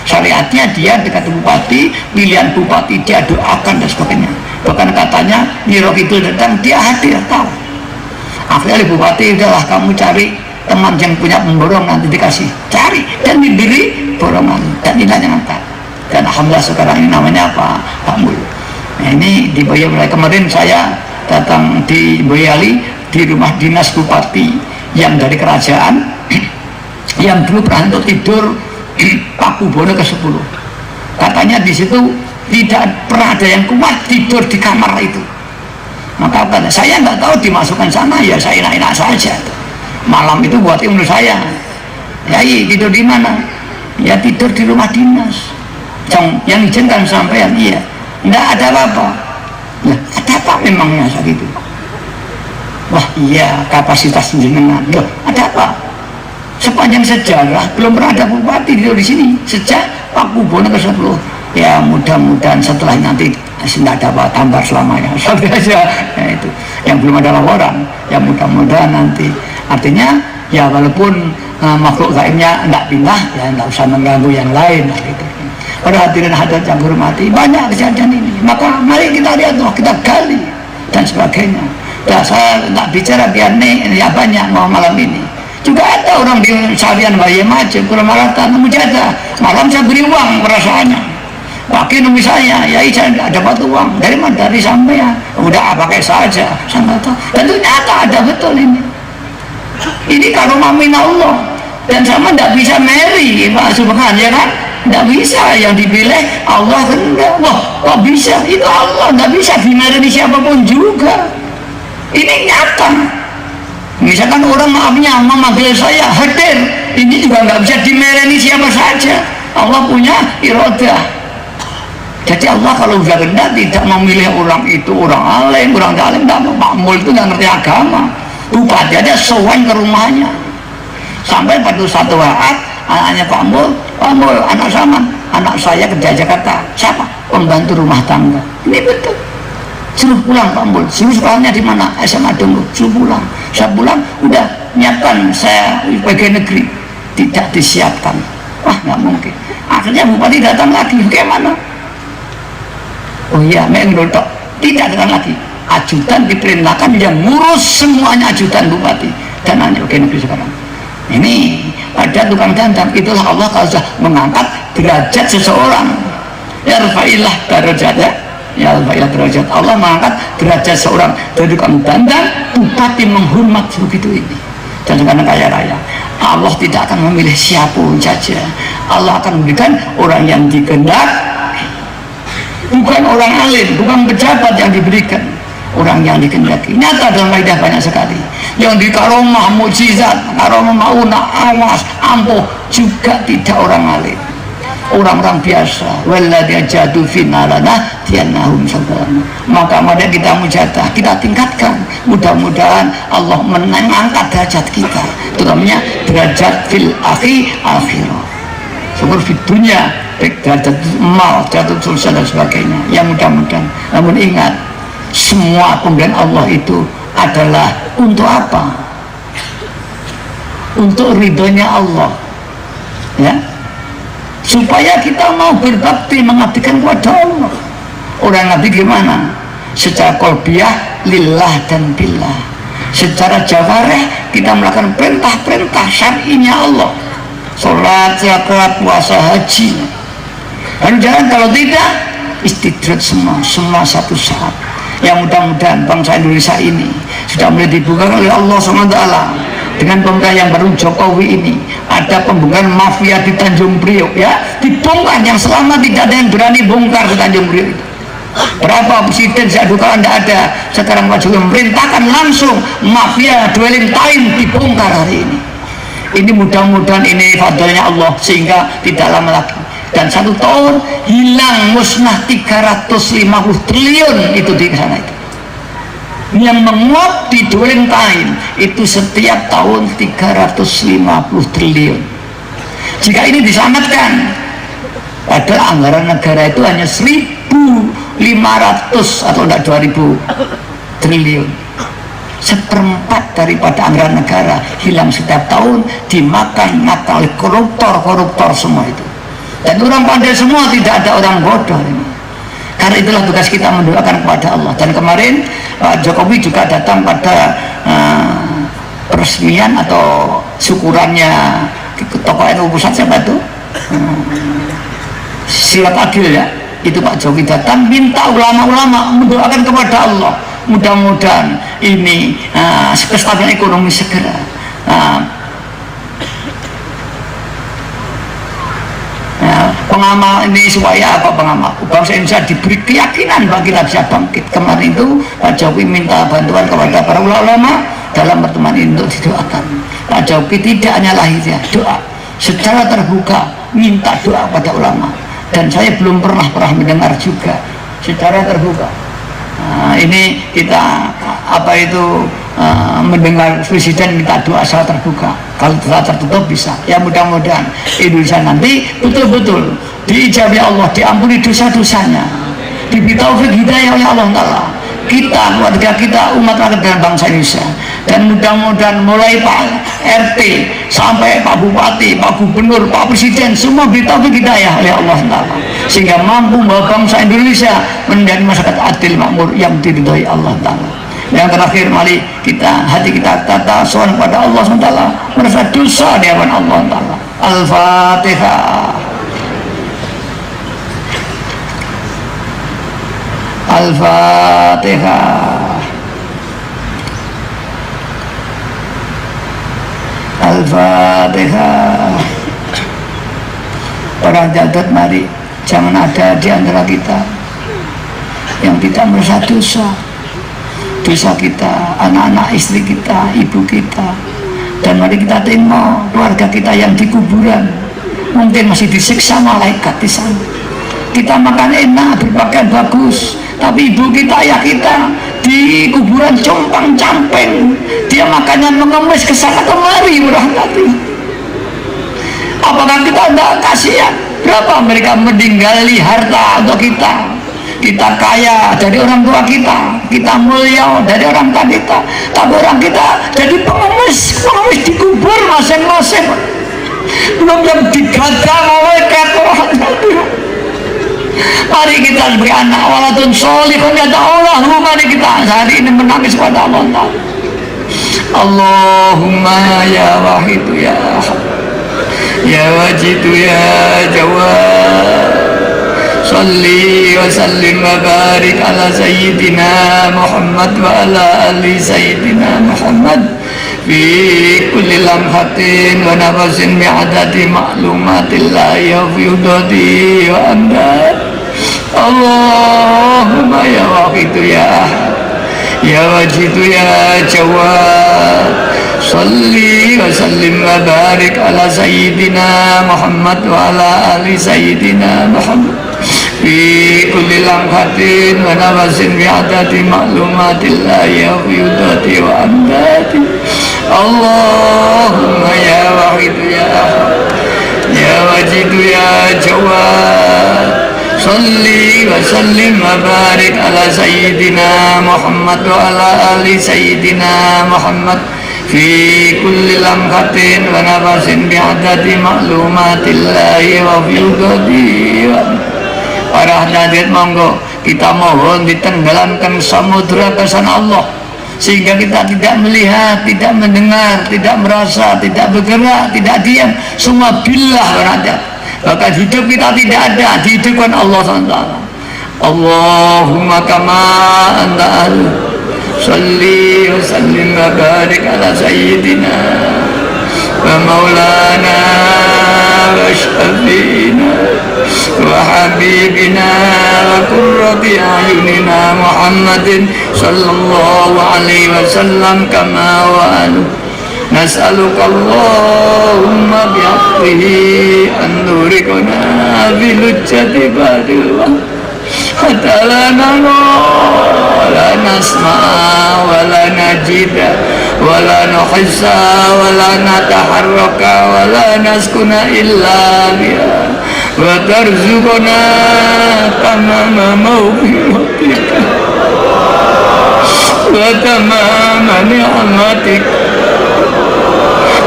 Syariatnya dia dekat bupati, pilihan bupati dia doakan dan sebagainya. Bahkan katanya Nyiro Kidul datang dia hadir, tahu. Akhirnya bupati, udahlah kamu cari teman yang punya pemborong, nanti dikasih, cari dan diberi borongan dan nilainya nanti. Dan alhamdulillah sekarang ini namanya apa? Pak Mul. Nah, ini di Boyolali kemarin saya datang di Boyolali di rumah dinas bupati yang dari kerajaan yang dulu pernah untuk tidur Paku Bono ke-10. Katanya di situ tidak pernah ada yang kuat tidur di kamar itu. Maka apa? Saya nggak tahu dimasukkan sana, ya saya enak-enak saja. Malam itu buat umur saya. Yai tidur di mana? Ya tidur di rumah dinas. Yang izinkan sampean, iya. Nggak ada apa-apa. Nah, ada apa memangnya saat itu? Wah iya, kapasitas jenengan. Loh, ada apa? Sepanjang sejarah belum pernah ada bupati di sini sejak Pak Kubono ke-10. Ya mudah-mudahan setelah nanti tidak dapat tambah selamanya sampai aja ya, itu yang belum ada laporan. Ya mudah-mudahan nanti artinya ya walaupun makhluk gaibnya tidak pindah ya tidak usah mengganggu yang lain gitu. Pada hadirin hadirat yang hormati, banyak kejadian ini, maka mari kita lihat, kita gali dan sebagainya. Ya, saya tidak bicara biar ya banyak mau malam ini juga ada orang di Sarian Bayi Macet kurang maratan mujadah malam saya beri uang perasaannya pakai nunggu saya ya saya tidak dapat uang dari mana dari sampean udah pakai saja saya nggak tahu dan itu nyata ada betul ini kalau mamin Allah dan sama tidak bisa meri Pak Subhan ya kan tidak bisa yang dipilih Allah enggak wah kok bisa itu Allah tidak bisa dimeri siapapun juga ini nyata. Misalkan orang maafnya memanggil saya hadir, ini juga nggak bisa dimereni siapa saja. Allah punya iradah. Jadi Allah kalau sudah kehendak tidak memilih orang itu orang alim, orang alim, tidak makmul itu nggak ngerti agama. Bupati aja sowan ke rumahnya. Sampai pada satu saat anaknya Pak Mul, anak Saman, anak saya kerja Jakarta. Siapa? Pembantu rumah tangga. Ini betul. Suruh pulang Pak Mul, suruh sekolahnya di mana? SMA Donggo, suruh pulang. Saya pulang, udah nyiapkan saya bagian negeri, tidak disiapkan. Wah nggak mungkin. Akhirnya bupati datang lagi, bagaimana? Oh iya, mengerotok, tidak datang lagi. Ajudan diperintahkan yang ngurus semuanya ajudan bupati dan hanya bagian negeri sekarang. Ini pada tukang dandan, itulah Allah kalau sudah mengangkat derajat seseorang. Ya rafailah derajatnya. Ya derajat Allah mengangkat derajat seorang dari tukang dandan bupati menghormat begitu ini dan karena kaya raya Allah tidak akan memilih siapapun saja Allah akan memberikan orang yang dikehendaki bukan orang alim bukan pejabat yang diberikan orang yang dikehendaki nyata dalam Maidah banyak sekali yang di karomah mukjizat karomah mauna awas ampuh juga tidak orang alim orang-orang biasa waladhi jadu finalana tiannahum sabarana maka mari kita mujadah kita tingkatkan mudah-mudahan Allah mengangkat derajat kita terutamanya derajat fil akhirah syukur fid dunya derajat mal derajat sulsa dan sebagainya yang mudah-mudahan namun ingat semua pemberian Allah itu adalah untuk apa? Untuk ridhonya Allah ya supaya kita mau berbakti mengabdikan kepada Allah. Orang ngabdi gimana? Secara kolbiah lillah dan billah, secara jawareh kita melakukan perintah-perintah syar'inya Allah, sholat, zakat, puasa, haji. Dan jangan kalau tidak istidrat semua satu saat. Yang mudah-mudahan bangsa Indonesia ini sudah mulai dibukakan oleh Allah SWT dengan pemerintah yang baru Jokowi ini. Ada pembongkaran mafia di Tanjung Priok ya, dibongkar yang selama tidak ada yang berani bongkar ke Tanjung Priok itu. Berapa presiden saya duka tidak ada, sekarang Pak Jokowi memerintahkan langsung mafia dwelling time dibongkar hari ini. Ini mudah-mudahan ini fadlnya Allah sehingga tidak lama lagi dan 1 tahun hilang musnah 350 triliun itu di sana itu yang menguap di dwelling time itu setiap tahun 350 triliun. Jika ini diselamatkan, padahal anggaran negara itu hanya 1.500 atau enggak 2.000 triliun, seperempat daripada anggaran negara hilang setiap tahun dimakan oleh koruptor semua itu. Dan orang pandai semua, tidak ada orang bodoh ini. Karena itulah tugas kita mendoakan kepada Allah. Dan kemarin Pak Jokowi juga datang pada peresmian atau syukurannya tokoh NU pusat siapa itu? Silat Adil ya. Itu Pak Jokowi datang minta ulama-ulama mendoakan kepada Allah. Mudah-mudahan ini kestabilan ekonomi segera. pengamal ini supaya apa pengamal? Bangsa Indonesia diberi keyakinan bahwa kita bisa bangkit. Kemarin itu Pak Jokowi minta bantuan kepada para ulama dalam pertemuan ini untuk didoakan. Pak Jokowi tidak hanya lahirnya doa, secara terbuka minta doa pada ulama. Dan saya belum pernah mendengar juga secara terbuka. Nah, ini kita apa itu mendengar presiden minta doa secara terbuka. Kalau secara tertutup bisa. Ya mudah-mudahan Indonesia nanti betul-betul diijabi Allah, diampuni dosa-dosanya, diberi taufik hidayah oleh Allah Ta'ala. Kita, keluarga kita, umat rakyat dan bangsa Indonesia. Dan mudah-mudahan mulai Pak RT sampai Pak Bupati, Pak Gubernur, Pak Presiden semua beri taufik hidayah oleh Allah Ta'ala, sehingga mampu membawa bangsa Indonesia menjadi masyarakat adil makmur yang diridhoi Allah Ta'ala. Yang terakhir, mari kita hati kita tata soal kepada Allah SWT, merasa dosa di hadapan Allah Ta'ala. Al-Fatihah. Al-Fatihah. Al-Fatihah. Para jadat, mari jangan ada di antara kita yang tidak merasa dosa kita, anak-anak, istri kita, ibu kita. Dan mari kita tengok keluarga kita yang di kuburan, mungkin masih disiksa malaikat di sana. Kita makan enak, berpakaian bagus, tapi ibu kita, ayah kita di kuburan compang camping, dia makannya mengemis kesana kemari, murah hati. Apakah kita tidak kasihan? Berapa mereka meninggali harta untuk kita? Kita kaya dari orang tua kita mulia dari orang tua kita, tapi orang kita jadi pengemis dikubur masing-masing, belum yang digagal malaikat. Mari kita sebagai anak waladun sholihun ya Allah, mari kita hari ini menangis pada Allah. Allahumma ya wahidu ya wajidu ya jawad, salli wa sallim wa barik ala sayyidina Muhammad wa ala ali sayyidina Muhammad fi kulli lamhatin wa nafasin bi'adati ma'lumatillahi wa fiudati wa amdad. Allahumma ya wahidu ya wajidu ya jawad, salli wa sallim wa barik ala sayyidina Muhammad wa ala ali sayyidina Muhammad fi kulli lamhatin wa nafasin bi'adati ma'lumatillahi wa fiudati wa amdati. Allahumma ya wahidu ya wajidu ya jawad, salli wa sallim wa barik ala sayyidina Muhammad wa ala ali sayyidina Muhammad fi kulli lamhatin wa nafasin bi'adati ma'lumatillahi wa fiudati wa. Para hadirin monggo kita mohon ditenggelamkan samudra kesan Allah, sehingga kita tidak melihat, tidak mendengar, tidak merasa, tidak bergerak, tidak diam, semua billah berada. Bahkan hidup kita tidak ada, dihidupkan Allah SWT. Allahumma kama anta salli wa sallim wa barik ala sayyidina wa maulana wa syafina wa habibina wa qurrati a'yunina Muhammadin sallallahu alaihi wasallam kama wa alu. Nas'aluka Allahumma bi'afwihi an nurikuna bilujjati badillah hatta la nara la nasma'a wa la najida wa la nuhissa wa la nataharraka wa la naskuna illa biha wa tarzuquna tamama mawfiqatika wa tamama ni'matika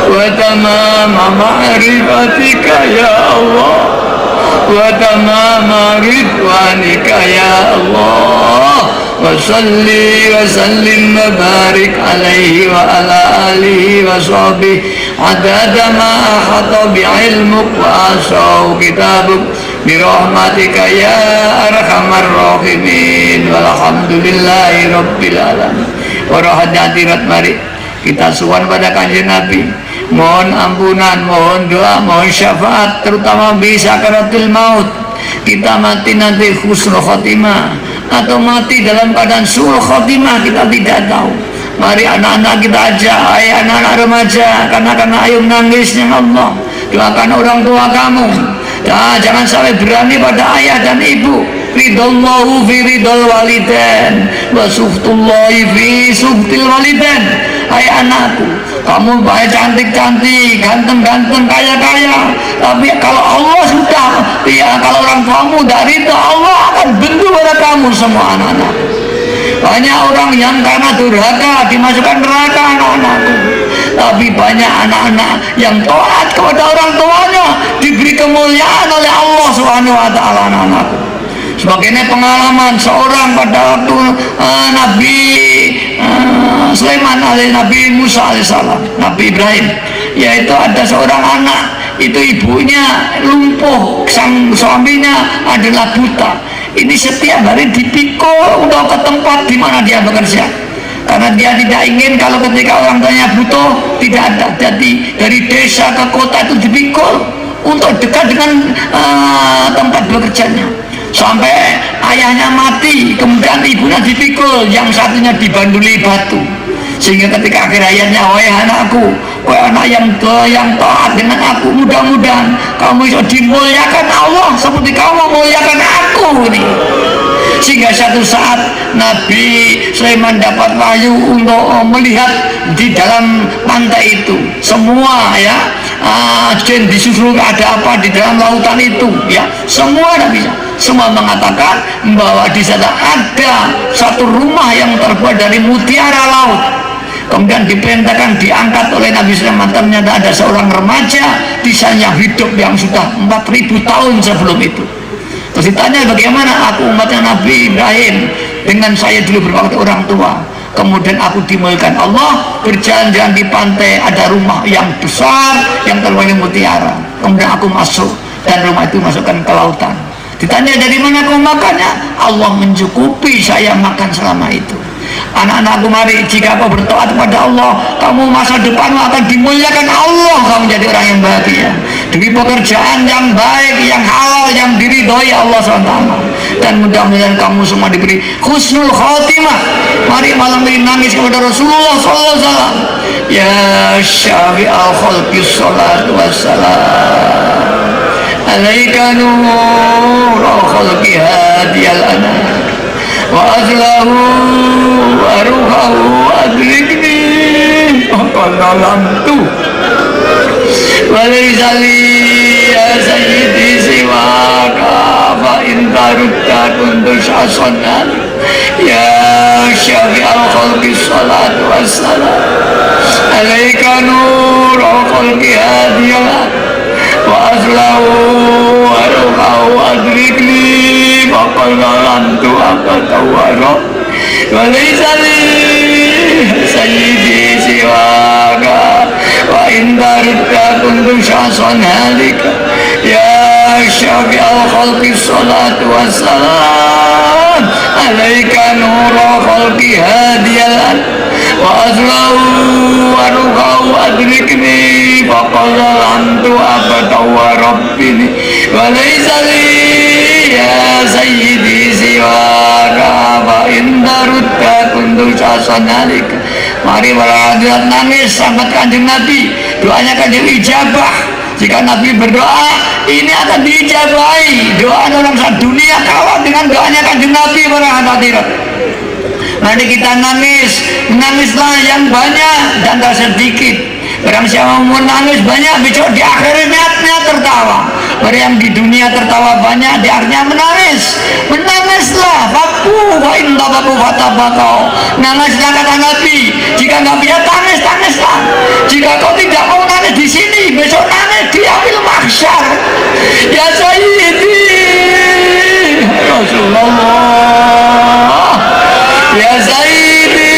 wa tamama ma'rifatika ya Allah wa tamama ridwanika ya Allah. Wa salli wa sallim wa barik alaihi wa ala alihi wa sahbihi adada ma ahata bi'ilmuk wa asau kitabuk birahmatika ya arhamar rahimin. Walhamdulillahi rabbil alamin. Para hadirat, mari kita suwan pada kanjeng Nabi, mohon ampunan, mohon doa, mohon syafaat, terutama bisa sakaratul maut. Kita mati nanti husnul khotimah atau mati dalam keadaan su'ul khotimah, kita tidak tahu. Mari anak-anak kita ajak, ayah anak-anak remaja, kanak-kanak ayo menangisnya Allah, doakan orang tua kamu. Nah, jangan sampai berani pada ayah dan ibu. Ridallahu fi ridal walidain wa suhtullahi fi suhtil walidain. Hai anakku, kamu baik, cantik-cantik, ganteng-ganteng, kaya-kaya, tapi kalau Allah sudah, ya kalau orang tuamu dari itu, Allah akan benci pada kamu semua anak-anak. Banyak orang yang karena durhaka dimasukkan neraka anak-anakku, tapi banyak anak-anak yang taat kepada orang tuanya diberi kemuliaan oleh Allah Subhanahu wa taala anak-anakku. Sebagaimana pengalaman seorang pada waktu Nabi Sulaiman Nabi Musa alaihissalam, Nabi Ibrahim, yaitu ada seorang anak, itu ibunya lumpuh, sang suaminya adalah buta. Ini setiap hari dipikul untuk ke tempat di mana dia bekerja, karena dia tidak ingin kalau ketika orang tuanya butuh tidak ada. Jadi dari desa ke kota itu dipikul untuk dekat dengan tempat bekerjanya, sampai ayahnya mati, kemudian ibunya dipikul, yang satunya dibanduli batu, sehingga ketika akhir hayatnya, wahai anakku, wahai anak yang taat dengan aku, mudah-mudahan kamu bisa dimuliakan Allah seperti kamu memuliakan aku ini. Sehingga satu saat Nabi Sulaiman dapat wahyu untuk melihat di dalam pantai itu semua ya, jin disuruh ada apa di dalam lautan itu ya, semua tidak bisa. Semua mengatakan bahwa di sana ada satu rumah yang terbuat dari mutiara laut. Kemudian diperintahkan diangkat oleh Nabi Sulaiman. Ternyata ada seorang remaja di sana hidup yang sudah 4000 tahun sebelum itu. Terus ditanya, bagaimana aku umatnya Nabi Ibrahim dengan saya dulu berwaktu orang tua, kemudian aku dimuliakan Allah, berjalan-jalan di pantai ada rumah yang besar yang terbuat dari mutiara. Kemudian aku masuk dan rumah itu masukkan ke lautan. Ditanya, dari mana kau makannya? Allah mencukupi saya makan selama itu. Anak-anakku, mari jika kau bertaat kepada Allah, kamu masa depanmu akan dimuliakan Allah, kamu jadi orang yang bahagia demi pekerjaan yang baik, yang halal, yang diridhoi Allah SWT. Dan mudah-mudahan kamu semua diberi husnul khotimah. Mari malam ini nangis kepada Rasulullah SAW. Ya syafi'al khalqi salatu wassalam alaika nurul khalqi hadiyal anam wa azlahu wa ruhahu adrikni qalalamtu walaizali ya sayyidi siwaka fa in tarudda kuntu syasonan ya syafi'al khalqi salatu wassalam alaika nurul khalqi hadiyal wa azlahu wa ruhahu adrikni faqal galantu akatawara wa laysali sayyidi siwaka wa indarudda kuntu syason halika ya syafi'al khalqi salatu wassalam alaika nurul khalqi hadiyal wa azlahu wa ruhahu adrikni faqal galantu akatawara rabbini wa laysali ya sayyidi siwaka wa indarudda kuntu syason halika. Mari para hadirat nangis sambat kanjeng Nabi, doanya kanjeng ijabah. Jika Nabi berdoa, ini akan diijabahi. Doa orang dunia kalah dengan doanya kanjeng Nabi para hadirat. Mari kita nangis, menangislah yang banyak dan tak sedikit. Barang siapa mau nangis banyak, besok di akhirnya tertawa. Barang yang di dunia tertawa banyak, di akhirnya menangis. Menangislah, faku wa inta faku fatabakau. Nangislah kata Nabi. Jika nggak bisa tangis, tangislah. Jika kau tidak mau nangis di sini, besok nangis di yaumil mahsyar. Ya Sayyidi Rasulullah, ya Sayyidi,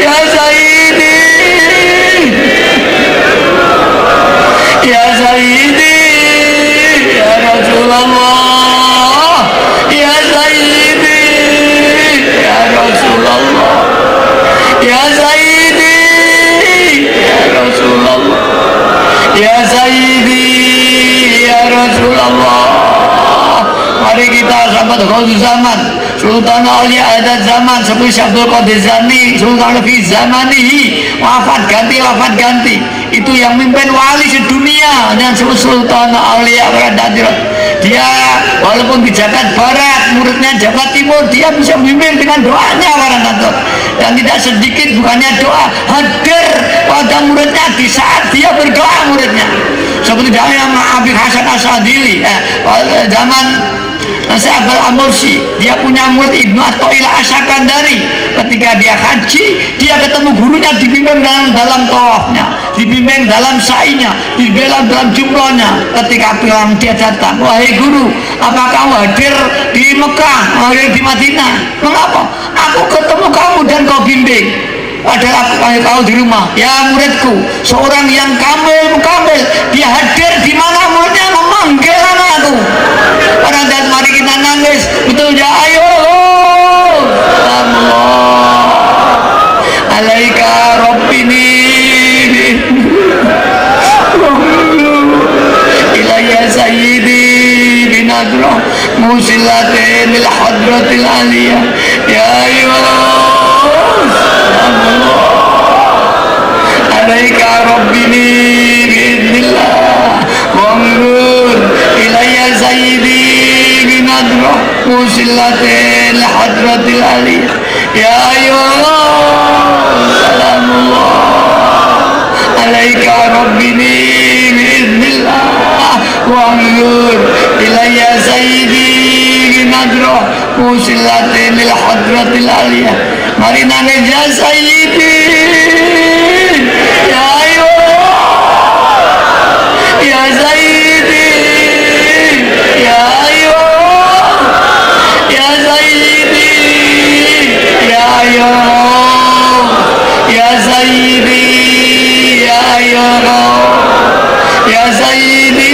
ya Sayyidi, ya Sayyidi, ya Rasulullah, ya Sayyidi, ya Rasulullah, ya Sayyidi. Ya Sayyidi ya Rasulullah. Mari kita sahabat Ghaus zaman, Sultan Aulia adat zaman seperti Abdul Qadir Zani, Sultan fi zamanihi, wafat ganti. Itu yang mimpin wali sedunia dan Sultan Aulia berada di dia walaupun di Jakarta Barat, muridnya Jakarta Timur, dia bisa memimpin dengan doanya para nato. Dan tidak sedikit bukannya doa, hadir pada muridnya di saat dia berdoa muridnya. Seperti dalam Habib Hasan Asadili, zaman Syekh Al-Amursi, dia punya murid Ibnu Athaillah Asyakandari. Ketika dia haji, dia ketemu gurunya dibimbing dalam tawafnya, dibimbing dalam sa'inya, dibimbing dalam jumrohnya. Ketika pulang dia datang, wahai guru, apa kamu hadir di Mekah, hadir di Madinah? Mengapa? Aku ketemu kamu dan kau bimbing. Padahal aku panggil kau di rumah. Ya muridku, seorang yang kamil, dia hadir di mana muridnya memanggil anakku. Pada saat mari kita nangis, betul ya, ayo Allah alaika rabbini ilayya sayyidi binadroh musilatin lil hadratil aliyah ya Allah alaika rabbini bi'idnillah wangur ilayya sayyidi binadroh musilatin lil hadratil aliyah ya Allah salamullah alaika rabbini bi'idnillah wangur ilayya sayyidi binadroh musilatin lil hadratil aliyah. Mari nangis ya sayyidi ya Allah ya sayyidi ya Allah ya sayyidi ya Allah ya sayyidi ya Allah ya sayyidi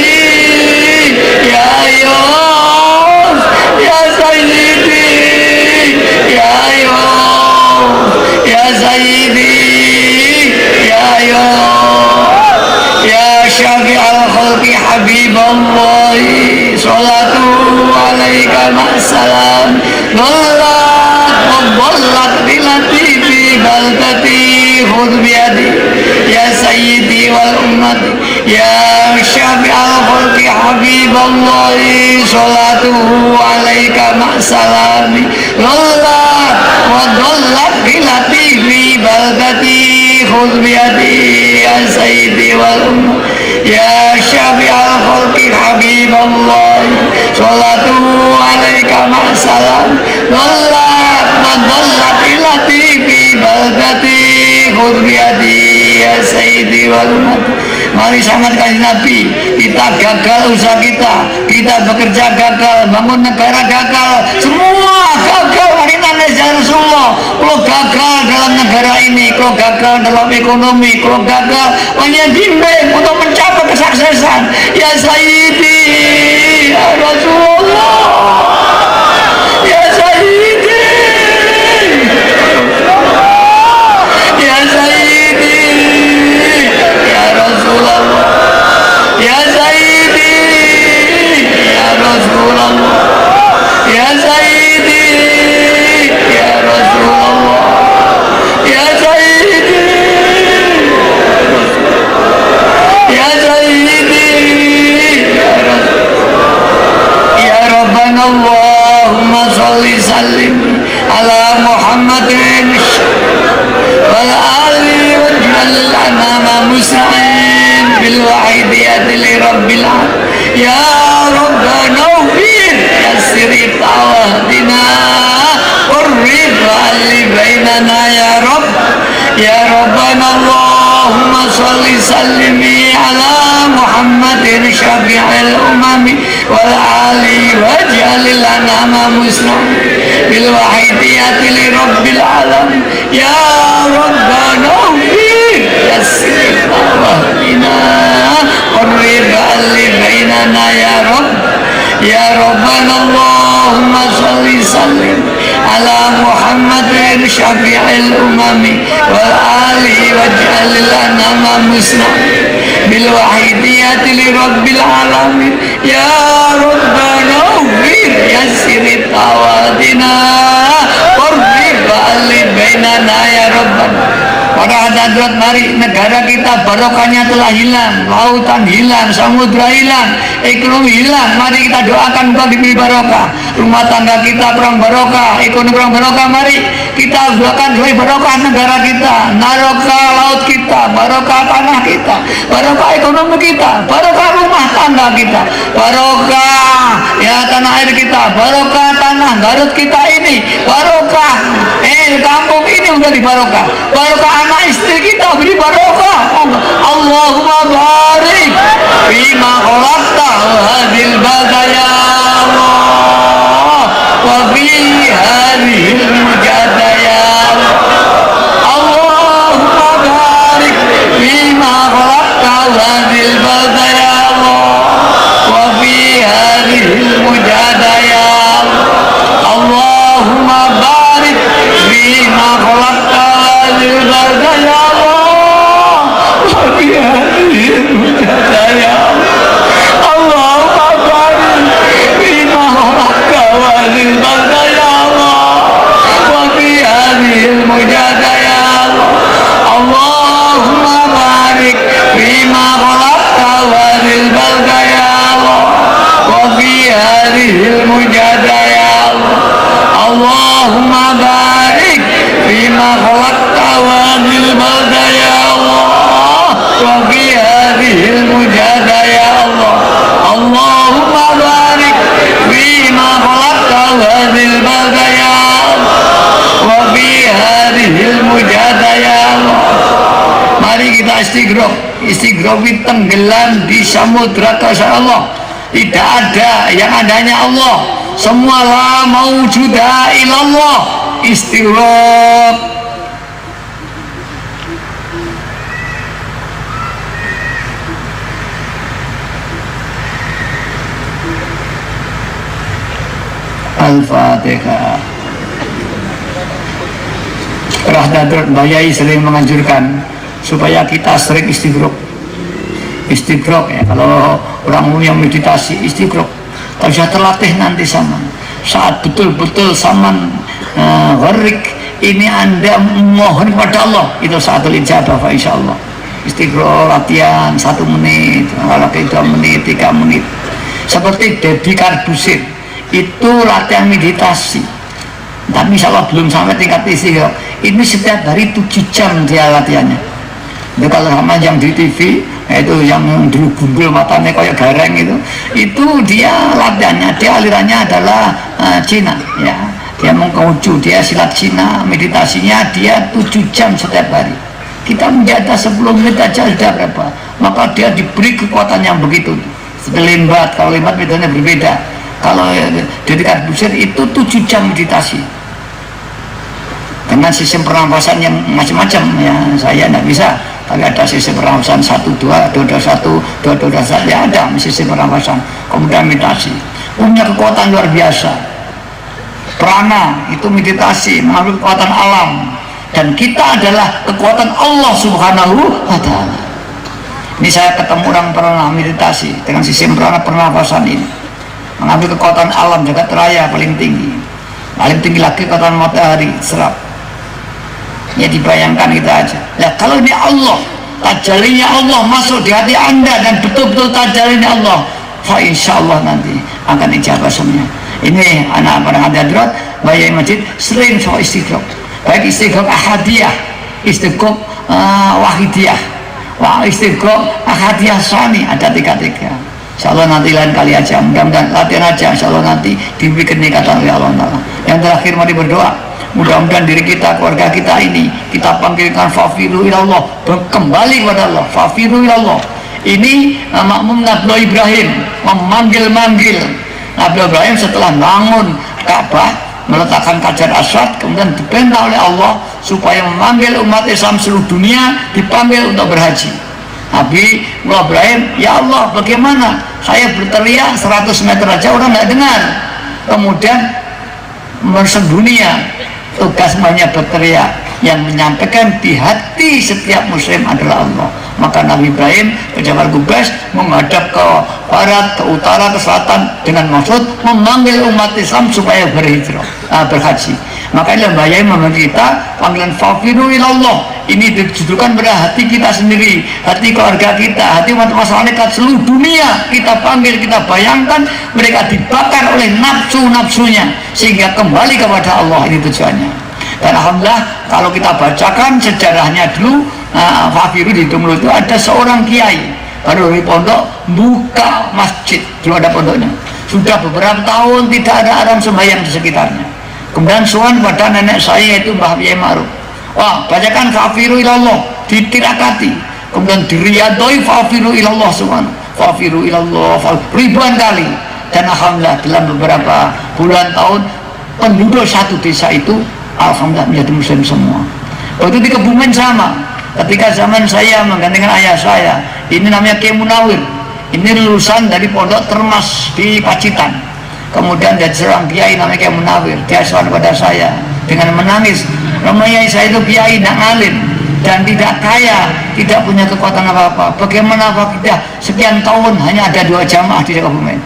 ya Allah ya sayyidi ya Allah ya sayyidi ya Allah ya syafi'al khalqi habiballah salatu alaika ma'assalam wallat bilati fi baldati khudh biyadi ya sayyidi wal ummati ya syafi'al khalqi habiballah salatu alaika ma'assalam wallat bilati fi baldati khudh biyadi ya sayyidi wal ummati ya syafi'al khalqi habiballah salatu alaika ma'assalam wallat ilati fi baldati khudh biyadi ya sayyidi wal ummati. Mari sangat kasih Nabi, kita gagal usaha kita bekerja gagal, bangun negara gagal, semua gagal. Mari nangis ya Rasulullah, kalau gagal dalam negara ini, kalau gagal dalam ekonomi, kalau gagal hanya bimbing untuk mencapai kesuksesan. Ya Sayyidi, ya Rasulullah, ya Sayyidi, ya Sayyidi, ya Rasulullah, ya Sayyidi, ya Rasulullah, ya Sayyidi, ya Rasulullah, ya Sayyidi, ya Sayyidi, ya Rasulullah, ya Rabbana Allahumma sholli sallim ala Muhammadin wal ali waj'al anama musa'in bil wahidiyati li rabbil alamin ya Rabbana ufir yasiri tawahdina urrid wa'alli bainana ya Rabb ya Rabbana Allahumma sholli sallimi ala Muhammadin syafi'il umami wal ali waj'alil anama musa'in bil wahidiyati li rabbil alamin ya Rabbana ufir yasiri tawahdina urrid wa'alli bainana ya Rabb ya Rabbana Allahumma sholli sallim ala Muhammadin syafi'il umami wal ali waj'alil anama musna'in bil wahidiyati li rabbil alamin ya rabbana wir yassir tawadina warbi bali bainana ya rabbana. Para hadirat, mari, negara kita barokahnya telah hilang, lautan hilang, samudra hilang, ekonomi hilang. Mari kita doakan untuk diberi barokah. Rumah tangga kita kurang barokah, ekonomi kurang barokah. Mari kita doakan diberi barokah negara kita, barokah laut kita, barokah tanah kita, barokah ekonomi kita, barokah rumah tangga kita, barokah ya tanah air kita, barokah tanah Garut kita ini, barokah kampung ini udah dibarokah, barokah anak istri kita beri barokah. Allahumma barik bima khalaqta hadhil badaya Allah wa bi hadhil mujadaya Allahumma barik bima khalaqta hadhil badaya Allah wa bi hadhil mujadaya Allahumma barik bima khalaqta hadhil badaya Allahumma barik bima khalaqta wadil baldaya Allah wa fi hadhil mujadaya Allah Allahumma barik bima khalaqta wadil baldaya Allah wa fi hadhil mujadaya Allah. Mari kita istighfar. Istighfar tenggelam di samudra kasar Allah. Tidak ada yang adanya Allah, semua la maujuda ilallah. Istighfar. Al-Fatihah. Rahdatul Bayai sering menganjurkan supaya kita sering istighfar. Istighfar ya, kalau orang yang meditasi istighfar, kalau sudah terlatih nanti sama saat betul-betul saman gharik ini Anda mohon kepada Allah, itu saatul ijabah insya Allah. Istighfar latihan 1 menit, kalau 2 menit, 3 menit, seperti Deddy Karbusir itu latihan meditasi. Tapi insya Allah belum sampai tingkat istighfar. Ini setiap hari 7 jam dia latihannya. Itu kalau sama yang di TV itu yang dulu gundul matanya kayak gareng itu dia latihannya, dia alirannya adalah Cina ya, dia mengkaucu, dia silat Cina, meditasinya dia 7 jam setiap hari. Kita menjadi 10 menit aja sudah berapa, maka dia diberi kekuatan yang begitu. Lembat, kalau lembat metodenya berbeda. Kalau Deddy Karbusir itu 7 jam meditasi dengan sistem pernapasan yang macam-macam ya, saya tidak bisa. Tapi ada sistem pernapasan 1-2, 2-2-1, 2-2-1, ya ada sistem pernapasan. Kemudian meditasi, punya kekuatan luar biasa. Prana itu meditasi, mengambil kekuatan alam. Dan kita adalah kekuatan Allah Subhanahu wa Ta'ala. Ini saya ketemu orang pernah meditasi dengan sistem prana pernapasan ini, mengambil kekuatan alam jagat raya paling tinggi lagi kekuatan matahari serap. Ya dibayangkan kita aja. Ya kalau ini Allah, tajalinya Allah masuk di hati Anda dan betul-betul tajalinya Allah, insya Allah nanti akan ijabah semuanya. Ini anak pada hadirat Bayai Masjid sering soal istighfar, baik istighfar ahadiyah, istighfar wahidiyah, istighfar ahadiyah sani, ada 3. Insya Allah nanti lain kali aja, mudah-mudahan latihan aja, insya Allah nanti diberi kenikmatan oleh Allah Ta'ala. Yang terakhir mari berdoa, mudah-mudahan diri kita, keluarga kita ini kita panggilkan fafiru ilallah, kembali kepada Allah, fafiru ilallah. Ini makmum Nabi Ibrahim memanggil-manggil. Nabi Ibrahim setelah bangun Ka'bah, meletakkan Hajar Aswad, kemudian diperintah oleh Allah supaya memanggil umat Islam seluruh dunia, dipanggil untuk berhaji. Nabi Ibrahim, ya Allah bagaimana saya berteriak 100 meter aja orang nggak dengar, kemudian mendunia. Tugas semuanya berteriak, yang menyampaikan di hati setiap muslim adalah Allah. Maka Nabi Ibrahim ke Jabal Qubais menghadap ke barat, ke utara, ke selatan dengan maksud memanggil umat Islam supaya berhijrah, berhaji. Maka ini bahaya membagi kita panggilan fafiru ilallah. Ini ditujukan pada hati kita sendiri, hati keluarga kita, hati umat masyarakat seluruh dunia. Kita panggil, kita bayangkan mereka dibakar oleh nafsu-nafsunya sehingga kembali kepada Allah. Ini tujuannya. Dan alhamdulillah kalau kita bacakan sejarahnya dulu, fafiru di Tumlu itu ada seorang kiai baru dari pondok buka masjid, dulu ada pondoknya. Sudah beberapa tahun tidak ada orang sembahyang di sekitarnya. Kemudian sowan pada nenek saya itu Mbah Yai Ma'ruf. Wah, bacakan fafiru ilallah, ditirakati. Kemudian diriyadoi fafiru ilallah subhanahu. Fafiru ilallah ribuan kali. Dan alhamdulillah dalam beberapa bulan tahun penduduk satu desa itu alhamdulillah menjadi muslim semua. Waktu di Kebumen sama. Ketika zaman saya menggantikan ayah saya, ini namanya Kiai Munawir. Ini lulusan dari Pondok Termas di Pacitan. Kemudian dia seorang kiai namanya Kiai Munawir. Dia soal pada saya dengan menangis, namanya saya itu kiai tidak ngalim dan tidak kaya, tidak punya kekuatan apa-apa. Bagaimana kita sekian tahun hanya ada 2 jamaah di Kebumen.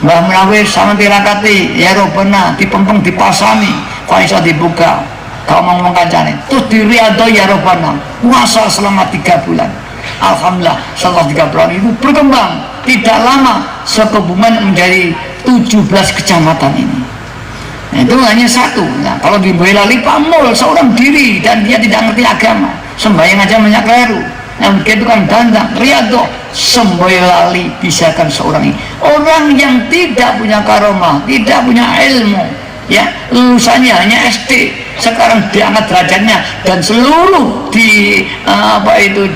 Mbah Munawir sama tirakati, ya Robbana, dipempeng, dipasami, Faisal dibuka, kau ngomong kancane, terus diriado ya Robbana, puasa selama 3 bulan. Alhamdulillah setelah 3 bulan itu berkembang, tidak lama Kebumen menjadi 17 kecamatan ini. Nah, itu hanya satu. Nah, kalau di Boyolali pamul seorang diri dan dia tidak ngerti agama, sembahyang aja banyak keliru. Nah, begitu kan dandang, Riyadho, Semboyolali bisakan seorang ini. Orang yang tidak punya karomah, tidak punya ilmu, ya lulusannya hanya SD, sekarang diangkat derajatnya dan seluruh di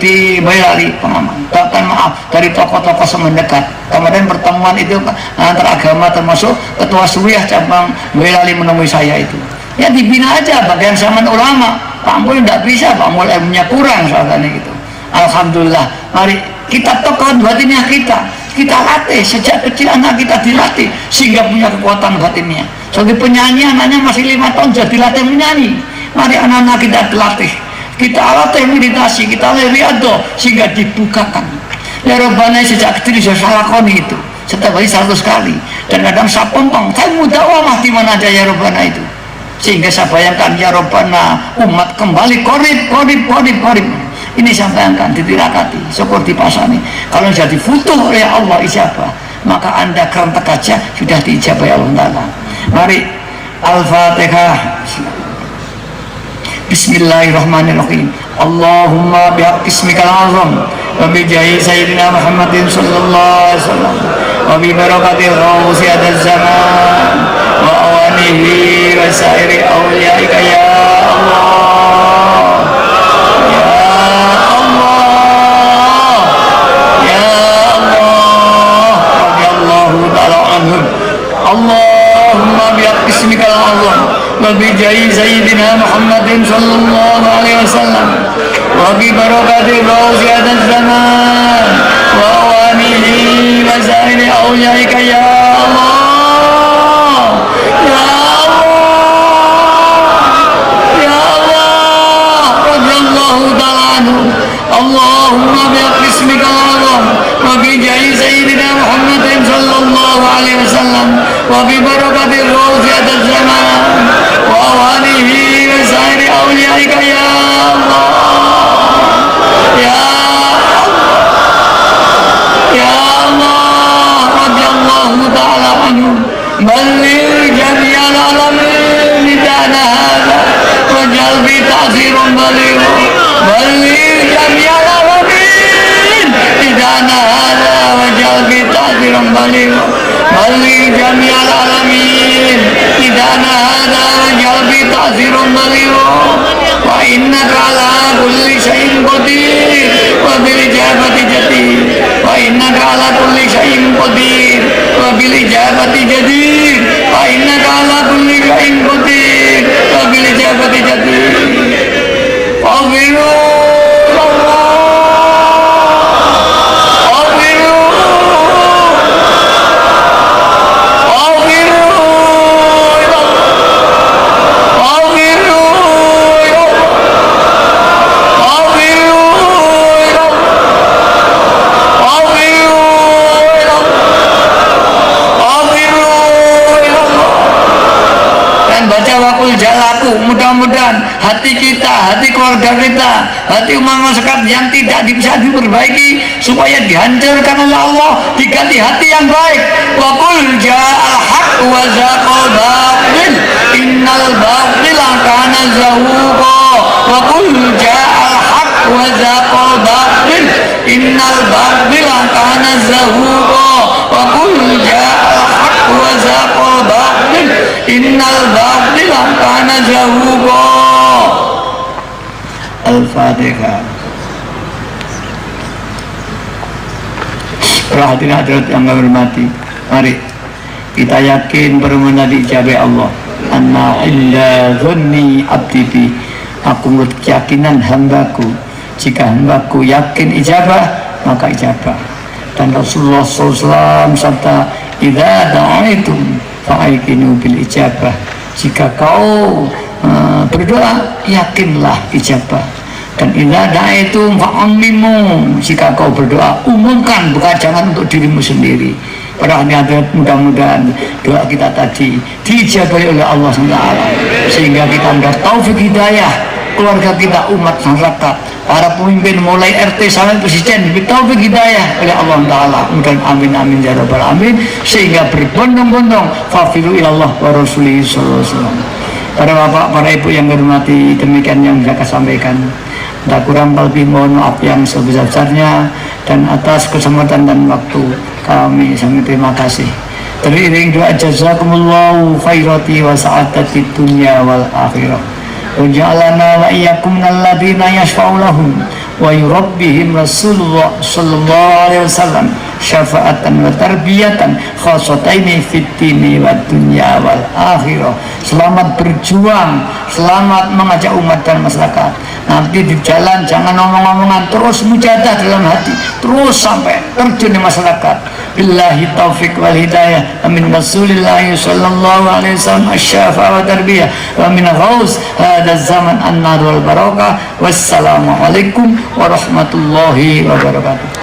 di Boyolali pengaman. Bahkan maaf dari tokoh-tokoh semendekat. Kemarin pertemuan itu antara agama termasuk ketua Suriah cabang Boyolali menemui saya itu. Ya dibina aja bagian zaman ulama. Pak Mul tidak bisa, Pak Mul ilmunya kurang soalnya gitu. Alhamdulillah, mari kita tekan batinnya kita latih sejak kecil, anak kita dilatih sehingga punya kekuatan batinnya. Sebagai penyanyi anaknya masih 5 tahun sudah dilatih menyanyi. Mari anak-anak kita dilatih, kita latih meditasi, kita latih riyadho sehingga dibukakan. Ya Rabbana sejak kecil sudah salah koni itu setiap hari 100 kali dan kadang saya pompong, saya mudah wamah di mana aja ya Rabbana itu sehingga saya bayangkan ya Rabbana umat kembali korib. Ini saya bayangkan ditirakati syukur dipasani. Kalau sudah difutuh oleh Allah ijabah, maka anda kerentek aja sudah diijabah ya Allah Ta'ala. Mari Al-Fatihah. Bismillahirrahmanirrahim. Allahumma bihaqqismikal azam wa bijahi sayyidina Muhammadin sallallahu alaihi wasallam wa bi barakatil ghawsi adaz zaman wa awanihi wa sairi awliyaika ya Allah. Allahumma bihaqqismikal azam wa bijahi sayyidina Muhammadin sallallahu alaihi wasallam wa bi barakatil ghawsi adaz zaman wa awanihi wa sairi awliyaika ya Allah. Ya Allah radhiyallahu ta'ala anhu. Allahumma bihaqqismikal azam wa bijahi sayyidina Muhammadin sallallahu alaihi wasallam wa bi barakatil ghawsi adaz zaman wa awanihi wa sairi awliyaika ya Allah. Ya Allah radhiyallahu ta'ala anhu. Balligh jami'al alamin lidana hadha waj'al bi ta'zirun baligh. Balligh jami'al alamin lidana hadha waj'al bi ta'zirun baligh. Balligh jami'al alamin lidana hadha waj'al bi ta'zirun baligh. Wa innaka ala kulli syai'in qadir wa bil ijabati jadir. Wa innaka ala kulli syai'in qadir wa bil ijabati jadir. Wa innaka ala kulli syai'in qadir wa bil ijabati jadir. Aghfiru wakul jalaku. Mudah-mudahan hati kita, hati keluarga kita, hati umat masyarakat yang tidak bisa diperbaiki supaya dihancurkan oleh Allah, diganti hati yang baik. Wakul ja'al haq wa zaqal batil innal batila kana zahuqa. Wakul ja'al haq wa zaqal batil innal batila kana zahuqa. Wakul ja'al haq wa zaqal batil innal batila kana zahuqa. Al-Fatihah. Perhatian hadirat yang kami hormati, mari kita yakin permohonan diijabah Allah. Anna illa dhanni abdi bi, aku menurut keyakinan hambaku, jika hambaku yakin ijabah maka ijabah. Dan Rasulullah SAW sabda, idza da'aitum fa'aikinu bil ijabah, jika kau berdoa yakinlah ijabah. Dan idza da'aitum fa'ammimu, jika kau berdoa umumkan, bukan jangan untuk dirimu sendiri. Para hadirat, mudah-mudahan doa kita tadi diijabahi oleh Allah SWT, sehingga kita mendapat taufik hidayah, keluarga kita, umat masyarakat, para pemimpin mulai RT sampai presiden diberi taufik hidayah oleh Allah Ta'ala. Mudah amin amin ya rabbal alamin, sehingga berbondong-bondong fafiru ilallah wa rasulihi sallallahu alaihi wasallam. Para bapak, para ibu yang hormati, demikian yang saya sampaikan. Tak kurang lebih mohon maaf yang sebesar-besarnya, dan atas kesempatan dan waktu kami sangat terima kasih. Teriring doa jazakumullahu khairati wa sa'adati dunya wal akhirah. Wa ja'alana wa iyyakum minalladzina yashfa'u lahum wa yurabbihim Rasulullah sallallahu alaihi wasallam syafa'atan wa tarbiyatan khasataini fid dini wa dunya wal akhirah. Selamat berjuang, selamat mengajak umat dan masyarakat. Nanti di jalan jangan ngomong-ngomongan, terus mujahadah dalam hati, terus sampai terjun di masyarakat. Billahi taufiq wal hidayah. Amin. Rasulillah sallallahu alaihi wasallam asy-syafa' wa tarbiyah wa min ghaus hadha zaman an-nar wal barakah. Wassalamualaikum warahmatullahi wabarakatuh.